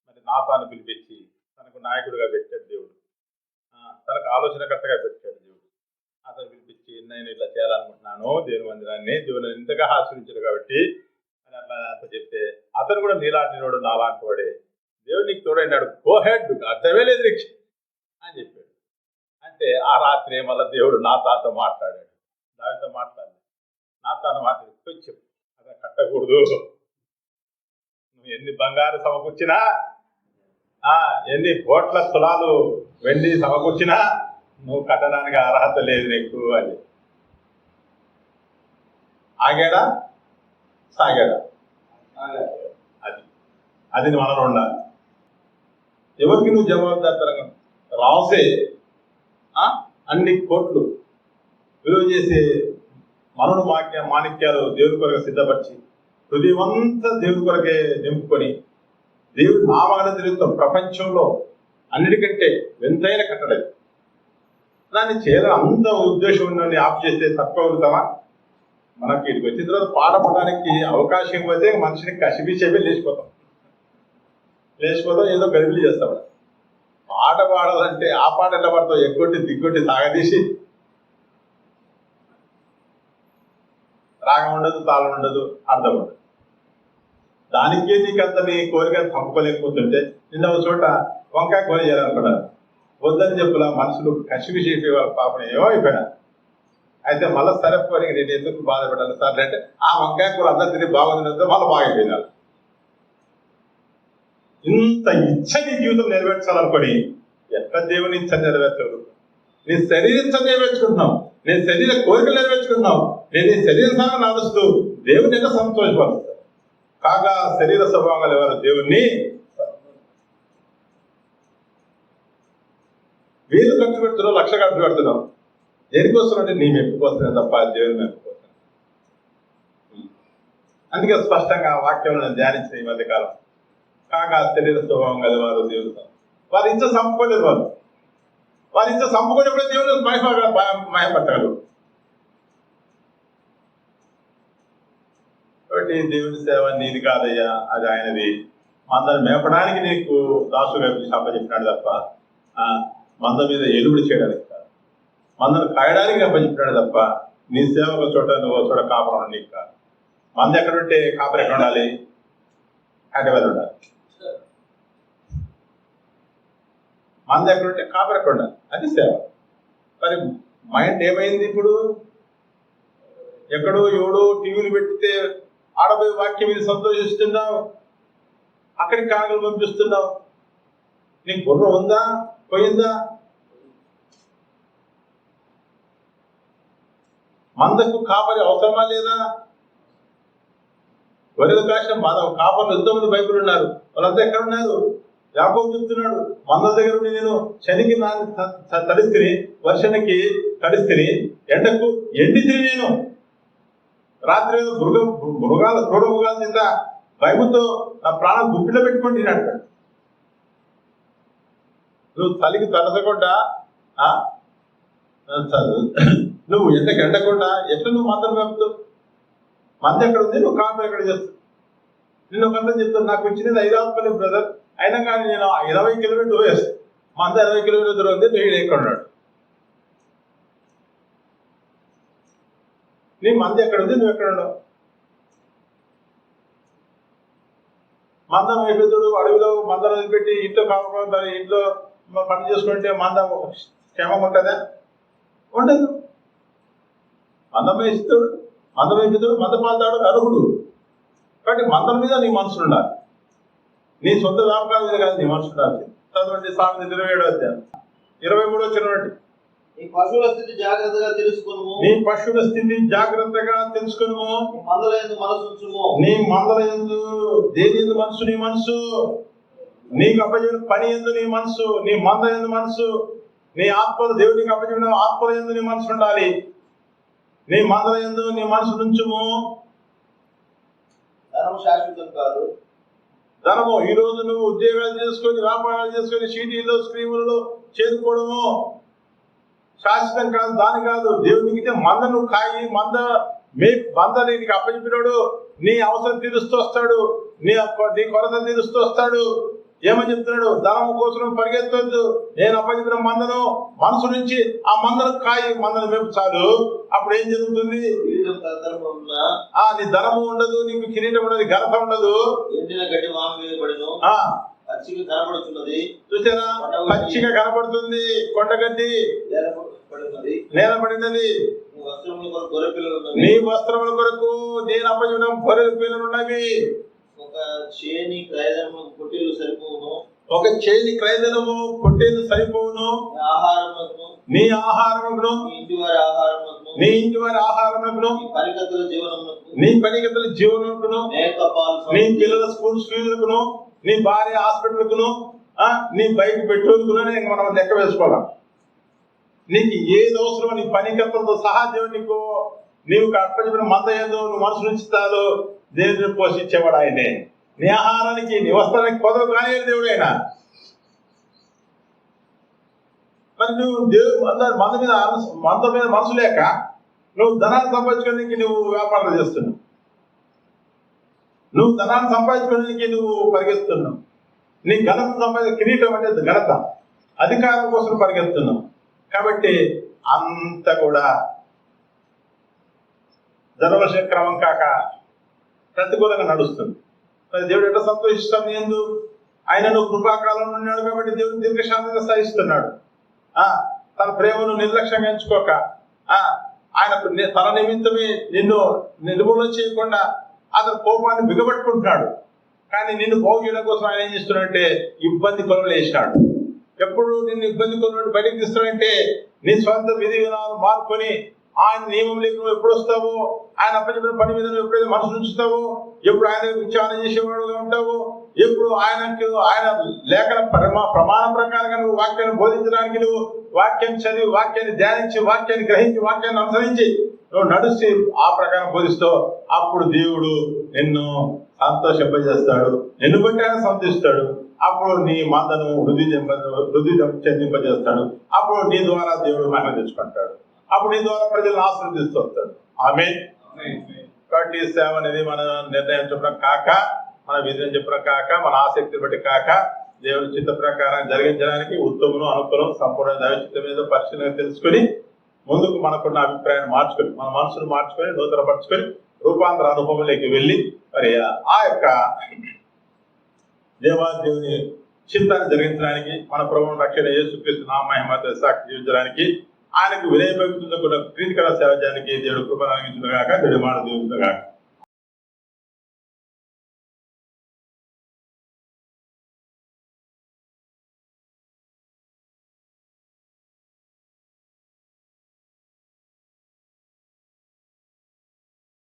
మరి నాతాను పిలిపించి తనకు నాయకుడిగా పెట్టాడు దేవుడు, తనకు ఆలోచనకర్తగా పెట్టాడు దేవుడు. అతను పిలిపించి నేను ఇట్లా చేయాలనుకుంటున్నాను దేవుని మందిరాన్ని, దేవుని ఇంతగా ఆశ్రయించాడు కాబట్టి అని అట్లా అంత చెప్తే అతను కూడా నీలాంటి వాడు నాలాంటి వాడే, దేవుడు నీకు తోడైనాడు, గో హెడ్, అర్థమే లేదు రిక్ష అని చెప్పాడు. అంటే ఆ రాత్రి మళ్ళీ దేవుడు నాతాతో మాట్లాడాడు, దానితో మాట్లాడలేదు. నాతాను మాట్లాడి పోయి చెప్పు అదే కట్టకూడదు, నువ్వు ఎన్ని బంగారు సమకూర్చినా ఎన్ని కోట్ల తులాలు వెండి సమకూర్చినా నువ్వు కట్టడానికి అర్హత లేదు నీకు అని. ఆగాడా సాగాడా? అది మనలో ఉండాలి. ఎవరికి నువ్వు జవాబుదారితనంగా రాసే అన్ని కోట్లు విలువ చేసే మనను మాణిక్యాలు దేవుని కొరకు సిద్ధపరిచి హృదయమంతా దేవుని కొరకే నింపుకొని దేవుడు నామగన తిరుగుతాం. ప్రపంచంలో అన్నిటికంటే వింతైన కట్టడం దాన్ని చేయాలని అంత ఉద్దేశం ఉన్నది ఆఫ్ చేస్తే తప్పవుతామా? మనకి ఇక్కడికి వచ్చిన తర్వాత పాట పడడానికి అవకాశం పోతే మనిషిని కసిపిసేపే లేచిపోతాం ఏదో గడిపిలు చేస్తాం. పాట పాడాలంటే ఆ పాట ఎలా పడతావు, ఎగ్గొట్టి దిగ్గొట్టి సాగదీసి రాగం ఉండదు, తాళం ఉండదు, అర్థం ఉండదు. దానికే నీకంత నీ కోరికను పంపుకోలేకపోతుంటే నిన్న ఒక చోట వంకాయ కొని చేయాలనుకున్నారు, వద్దని చెప్పులా మనుషులు కసివి చేసే వాళ్ళ పాపం ఏమో అయిపోయినా. అయితే మళ్ళీ సరిపోయి నేను ఎందుకు బాధపడాలి సార్ అంటే ఆ వంకాయ కూర అందరూ తిరిగి బాగుందంటే మళ్ళీ బాగైపోయినారు. ఇంత ఇచ్చ నీ జీవితం నెరవేర్చాలనుకొని ఎట్లా దేవుని ఇచ్చ నెరవేర్చదు? నీ శరీరం నెరవేర్చుకుంటున్నావు, నీ శరీర కోరికలు నెరవేర్చుకుంటున్నావు, నేను నీ శరీరం నడుస్తూ దేవుని ఎంత సంతోషపరుస్తావు. కాగా శరీర స్వభావాలు ఎవరు దేవుణ్ణి వేలు ఖర్చు పెడుతున్నావు, 1,00,000 ఖర్చు పెడుతున్నావు. దేనికోసం అంటే నీ మెప్పు కోసమే తప్ప దేవుని మెప్పు కోసం. అందుకే స్పష్టంగా వాక్యం నేను ధ్యానించిన ఈ మధ్యకాలం. కాగా శరీర స్వభావం కలివారు దేవుడు వారి ఇచ్చ సంపుకోలేదు. వారి ఇచ్చ సంపుకునేప్పుడే దేవుడు మహిమపడతాడు. కాబట్టి దేవుని సేవ నీది కాదయ్యా, అది ఆయనది. మందను మేపడానికి నీకు దాసుగా అప్పచెప్పినాడు తప్ప మంద మీద ఎలుబడి చేయడానికి కాదు. మందను కాయడానికి అప్పచెప్పినాడు తప్ప నీ సేవ ఒక చోట నువ్వు ఒక చోట కాపురం నీకు కాదు. మంద ఎక్కడుంటే కాపరి ఎక్కడ ఉండాలి? హైదరాబాద్ ఉండాలి. మంద ఎక్కడుంటే కాపరి ఎక్కడ ఉండాలి, అది సేవ. మరి మైండ్ ఏమైంది ఇప్పుడు? ఎక్కడో ఎవడో టీవీలు పెట్టితే ఆడపోయి వాక్యం మీద సంతోషిస్తున్నావు, అక్కడికి కాగలు పంపిస్తున్నావు. నీకు బుర్ర ఉందా? పోయిందా? మందకు కాపరి అవసరమా లేదా? వరిలో కాసిన కాపర్లు ఎంతో మంది బైబిల్ ఉన్నారు. వాళ్ళంతా ఎక్కడ ఉన్నారు? యాకోబు చెప్తున్నాడు, మందల దగ్గర ఉండి నేను శనికి తడిస్తిని, వర్షానికి తడిస్తిని, ఎండకు ఎండితిని నేను. రాత్రి మృగాల క్రూర మృగాల చేత భయముతో నా ప్రాణం గుప్పిలో పెట్టుకొని తిన్నాడు. నువ్వు చలికి తడసకుండా, నువ్వు ఎండకు ఎండకుండా ఎట్లా నువ్వు మందలు మేపుతావు? మంద ఎక్కడ ఉంది, నువ్వు కాపర్ ఎక్కడ చేస్తావు? నేను ఒక అంతా చెప్తాను, నాకు వచ్చినది 5 ఆత్మలే బ్రదర్, అయినా కానీ నేను 20 కిలోమీటర్లు వేస్తాను. మంద 20 కిలోమీటర్ల దూరం ఉంది, నేను ఎక్కడ ఉన్నాడు? నీ మంద ఎక్కడ ఉంది, నువ్వు ఎక్కడ ఉన్నావు? మందం అయిపోతాడు అడవిలో మందలు వదిలిపెట్టి ఇంట్లో కాకుండా ఇంట్లో పని చేసుకుంటే మంద క్షేమం ఉంటుందా? ఉండదు. మందం వేస్తాడు, మందం అయిపోతాడు, మంద పాల్తాడు అర్హుడు. కాబట్టి మందల మీద నీ మనసు ఉండాలి, నీ సొంత వ్యాపారాల మీద కాదు నీ మనసు ఉండాలి. చదవండి సామెత 27వ అధ్యాయం 23వ వచనం. నీ పశువుల స్థితి జాగ్రత్తగా తెలుసుకును. నీ పశువుల స్థితి జాగ్రత్తగా తెలుసుకును. నీ మందల యందు మనసు ఉంచుము. నీ మందల యందు దేని యందు మనసు? నీ మనసు. నీకు అప్పచెప్పిన పని యందు నీ మనసు, నీ మంద యందు మనసు, నీ ఆత్మలు దేవుడికి అప్పచెప్పిన ఆత్మల యందు నీ మనసు ఉండాలి. నీ మందల యందు నీ మనసు ఉంచుము. ధనము శాశ్వతం కాదు. ధనము ఈ రోజు నువ్వు ఉద్యోగాలు చేసుకొని వ్యాపారాలు చేసుకొని సిటీలో స్క్రీములలో చేరుకోవడము శాశ్వతం కాదు, దాని కాదు. దేవునికి మంద నువ్వు కాయి, మంద నీకు అప్పచెప్పినాడు, నీ అవసరం తీరుస్తూ వస్తాడు, నీ కొరత తీరుస్తూ వస్తాడు. ఏమని చెప్తున్నాడు? ధనము కోసం పరిగెత్తొద్దు, నేను అప్పచెప్పిన మందను మనసు నుంచి ఆ మందను కాయి, మందను మేపు చాలు. అప్పుడు ఏం జరుగుతుంది? నీ ధనము ఉండదు, నీకు కిరీటం ఉండదు, ఘనత ఉండదు. ఎండిన గడ్డి వాము వేయబడును, పచ్చిగా కనబడుతున్నది. చూసారా? పచ్చిగా కనబడుతుంది, కొండగడ్డి నేలబడినది. నీ వస్త్రముల కొరకు నేను అప్పచెప్పిన గొర్రెల పిల్లలు ఉన్నవి. ఒక చేని క్రయధనము పొట్టేలు సరిపోవును, ఒక చేని క్రయధనము పొట్టేలు సరిపోవును. నీ ఆహారమును, నీ ఇంటి వారి ఆహారమును, నీ ఇంటి వారి ఆహారమును, నీ పనికత్తుల జీవనమును, నీ పనికత్తుల జీవనమును, నీ పిల్లల స్కూల్ ఫీజులకును, నీ భార్య హాస్పిటల్కును, నీ బైక్ పెట్రోల్కును మనం లెక్క వేసుకోవాలి. నీకు ఏది అవసరమో నీ పనికత్తులతో సహా దేవుడు నీవు అప్పచెప్పిన మంద ఏదో నువ్వు మనసు నుంచుతాదో దేవుడిని పోషించేవాడు ఆయనే. నీ ఆహారానికి నీ వస్త్రానికి కొదవ కానీ దేవుడు ఆయన. మరి నువ్వు దేవుడు మంద మీద మనసు లేక నువ్వు ధనాన్ని సంపాదించుకోవడానికి నువ్వు వ్యాపారాలు చేస్తున్నావు, నువ్వు ధనాన్ని సంపాదించుకోవడానికి నువ్వు పరిగెత్తున్నావు, నీ ఘనత కిరీటం అంటే ఘనత, అధికారం కోసం పరిగెత్తున్నావు. కాబట్టి అంత కూడా ధనవశ క్రమం కాక ప్రతికూలంగా నడుస్తుంది. మరి దేవుడు ఎట్లా సంతోషిస్తాను? ఎందు ఆయన నువ్వు కృపాకాలంలో ఉన్నాడు కాబట్టి దేవుడు దీర్ఘశాంతంగా సహిస్తున్నాడు. తన ప్రేమను నిర్లక్ష్యంగా ఎంచుకోక ఆయన తన నిమిత్తమే నిన్ను నిర్మూలన చేయకుండా అతని కోపాన్ని బిగబట్టుకుంటున్నాడు. కానీ నిన్ను బాగు చేయడం కోసం ఆయన ఏం చేస్తున్నాడంటే ఇబ్బంది కొలవలు వేసినాడు. ఎప్పుడు నిన్ను ఇబ్బంది కొలవలు బయటకు తీస్తున్నాడంటే నీ స్వంత విధి విధానాలు మార్చుకొని ఆయన నియమం లేక నువ్వు ఎప్పుడు వస్తావో, ఆయన అప్పచెప్పిన పని మీద నువ్వు ఎప్పుడైతే మనసు ఉంచుతావో, ఎప్పుడు ఆయన విచారణ చేసేవాడుగా ఉంటావో, ఎప్పుడు ఆయన లేఖన ప్రమాణం ప్రకారంగా నువ్వు వాక్యాన్ని బోధించడానికి నువ్వు వాక్యాన్ని చదివి, వాక్యాన్ని ధ్యానించి, వాక్యాన్ని గ్రహించి, వాక్యాన్ని అనుసరించి నువ్వు నడిచి ఆ ప్రకారం బోధిస్తావు. అప్పుడు దేవుడు నిన్ను సంతోషింపజేస్తాడు, నిన్ను బట్టి ఆయన సంతోషిస్తాడు. అప్పుడు నీ మందను వృద్ధి చెందింపజేస్తాడు. అప్పుడు నీ ద్వారా దేవుడు మహిమ తెచ్చుకుంటాడు. అప్పుడు నీ ద్వారా ప్రజలను ఆశీర్వదిస్తూ వస్తాడు. ఆమేన్. కాబట్టి సేవ అనేది మన నిర్ణయం చెప్పడం కాక, మన విజయం చెప్పడం కాక, మన ఆసక్తిని బట్టి కాక, దేవుని చిత్త ప్రకారం జరిగించడానికి ఉత్తమును అనుకూలం సంపూర్ణ దైవచిత్తం మీద పరిశీలన తెలుసుకుని ముందుకు మనకున్న అభిప్రాయాన్ని మార్చుకొని, మన మనసును మార్చుకొని, నూతనపరచుకొని రూపాంతర అనుభవంలోకి వెళ్ళి మరి ఆ యొక్క దేవాదేవుని చిత్తాన్ని జరిగించడానికి, మన ప్రభువును రక్షణ యేసుక్రీస్తు నామ మహిమతో సాక్షి జీవించడానికి, ఆయనకు వినయ భక్తులకు ప్రీతికర సేవ చేయడానికి దేవుడు కృప కలిగించుగాక, దేవుడి మాట దీవించుగాక.